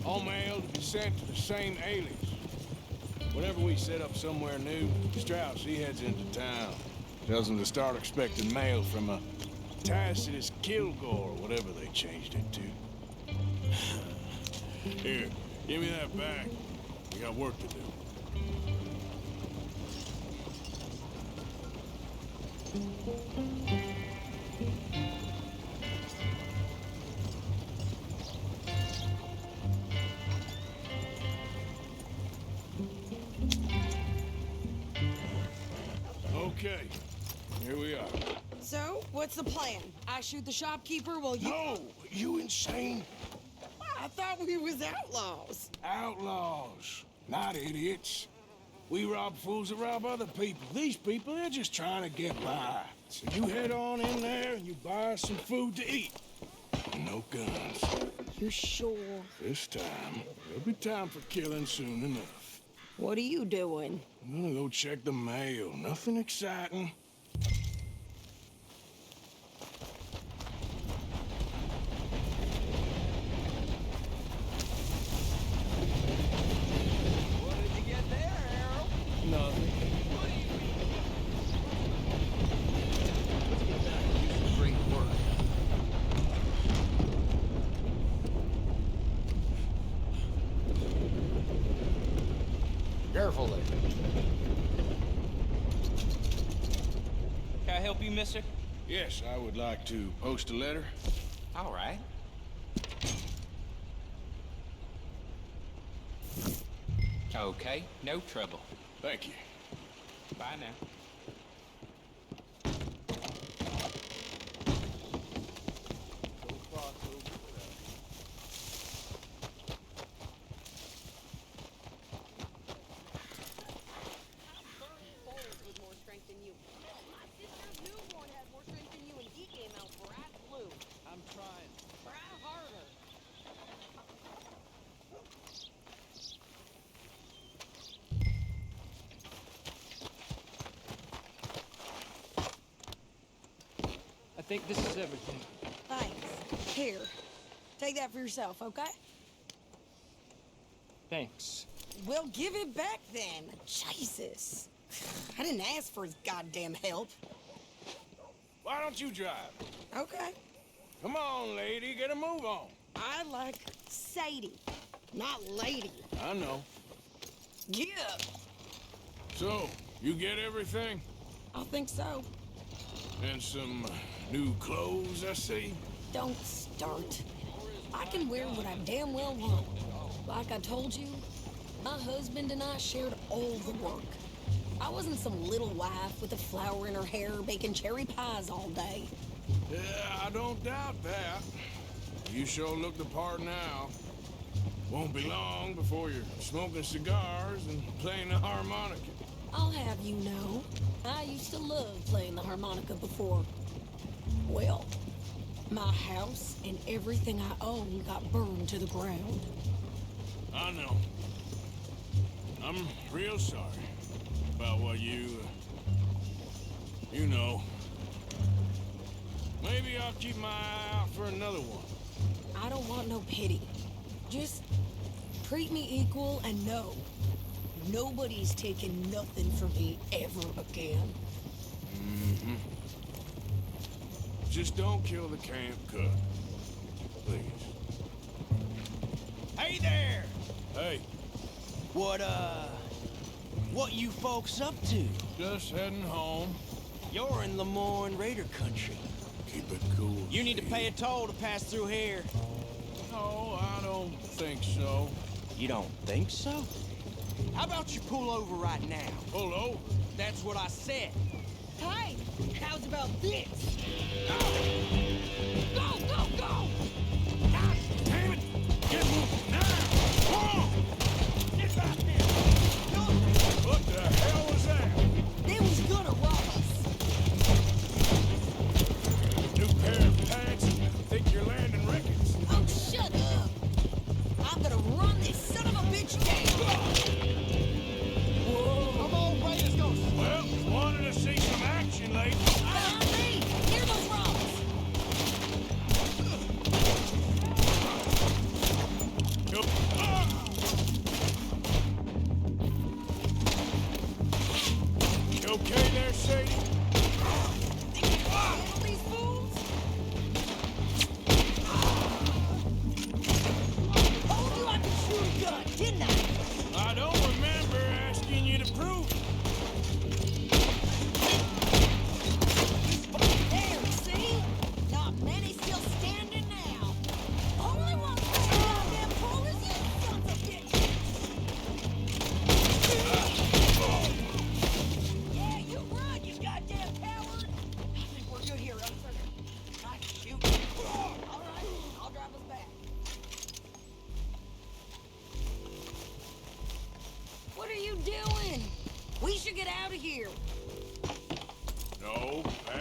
All mail to be sent to the same alias. Whenever we set up somewhere new, Strauss, he heads into town. Tells them to start expecting mail from a Tacitus Kilgore, whatever they changed it to. Here, give me that back. We got work to do. Okay, here we are. So, what's the plan? I shoot the shopkeeper while you... No! You insane? I thought we was outlaws. Outlaws. Not idiots. We rob fools that rob other people. These people, they're just trying to get by. So you head on in there and you buy us some food to eat. No guns. You sure? This time, there'll be time for killing soon enough. What are you doing? I'm gonna go check the mail. Nothing exciting. What did you get there, Harold? Nothing. Let's get back and do some great work. Careful there. Can I help you, mister? Yes, I would like to post a letter. All right. Okay, no trouble. Thank you. Bye now. I'm trying. Try harder. I think this is everything. Thanks. Here. Take that for yourself, okay? Thanks. Well, give it back then. Jesus. I didn't ask for his goddamn help. Why don't you drive? Okay. Come on, lady, get a move on. I like Sadie, not lady. I know. Yeah. So, you get everything? I think so. And some new clothes, I see? Don't start. I can wear what I damn well want. Like I told you, my husband and I shared all the work. I wasn't some little wife with a flower in her hair baking cherry pies all day. Yeah, I don't doubt that. You sure look the part now. Won't be long before you're smoking cigars and playing the harmonica. I'll have you know, I used to love playing the harmonica before. Well, my house and everything I own got burned to the ground. I know. I'm real sorry about what you know. Maybe I'll keep my eye out for another one. I don't want no pity. Just treat me equal and know nobody's taking nothing from me ever again. Mm-hmm. Just don't kill the camp cook. Please. Hey there! Hey, What you folks up to? just heading home. You're in Lemoyne Raider country. Keep it cool. You need to pay a toll to pass through here. No, I don't think so. You don't think so? How about you pull over right now? Pull over? That's what I said. Hey, how's about this? Go! Go, go, go! God damn it! Get moving now! Come on! Get back there! What the hell was that? They was gonna rob us. New pair of pants? Think you're landing Ricketts? Oh, shut up. I'm gonna run this son of a bitch down. Whoa. Come on, Raiders, go. Well, wanted to see some action, lady. Behind me! Here those robbers!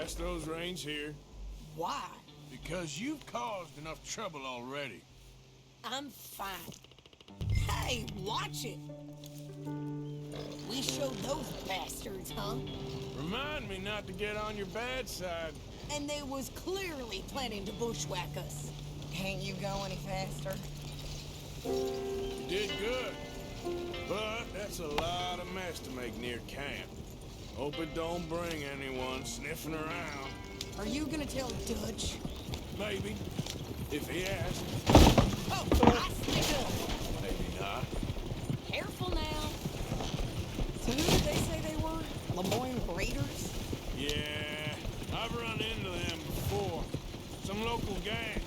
pass those reins here. Why? Because you've caused enough trouble already. I'm fine. Hey, watch it. We showed those bastards, huh? Remind me not to get on your bad side. And they was clearly planning to bushwhack us. Can't you go any faster? You did good. But that's a lot of mess to make near camp. Hope it don't bring anyone sniffing around. Are you gonna tell Dutch? Maybe. If he asks. Oh, I stick up. Maybe not. Careful now. So who did they say they were? Lemoyne Raiders? Yeah, I've run into them before. Some local gang.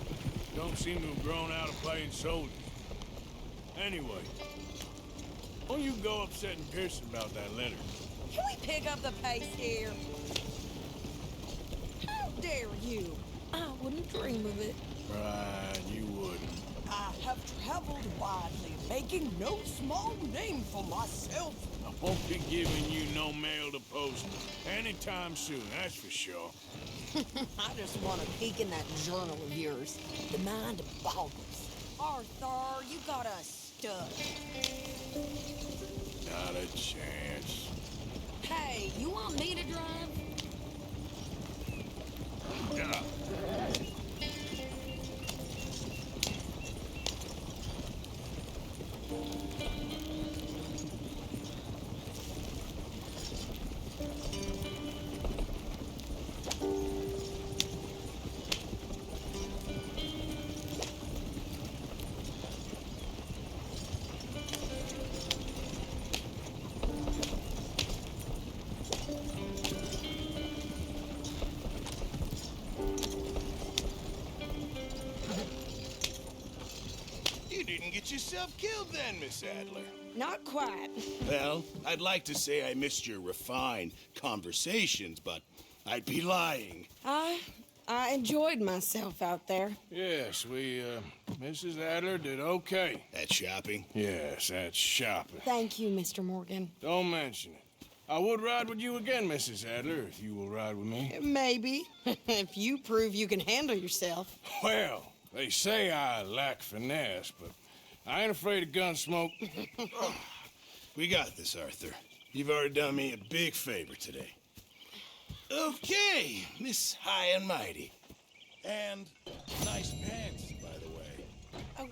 Don't seem to have grown out of playing soldiers. Anyway, why don't you go upsetting Pearson about that letter? Can we pick up the pace here? How dare you? I wouldn't dream of it. Right, you wouldn't. I have traveled widely, making no small name for myself. I won't be giving you no mail to post anytime soon, that's for sure. I just want to peek in that journal of yours. The mind boggles. Arthur, you got us stuck. Not a chance. Hey, you want me to drive? Yeah. Get yourself killed then, Miss Adler. Not quite. Well, I'd like to say I missed your refined conversations, but I'd be lying. I enjoyed myself out there. Yes, Mrs. Adler did okay. That shopping? Yes, that's shopping. Thank you, Mr. Morgan. Don't mention it. I would ride with you again, Mrs. Adler, if you will ride with me. Maybe, if you prove you can handle yourself. Well, they say I lack finesse, but I ain't afraid of gun smoke. We got this, Arthur. You've already done me a big favor today. Okay, Miss High and Mighty. And nice pants, by the way. Oh,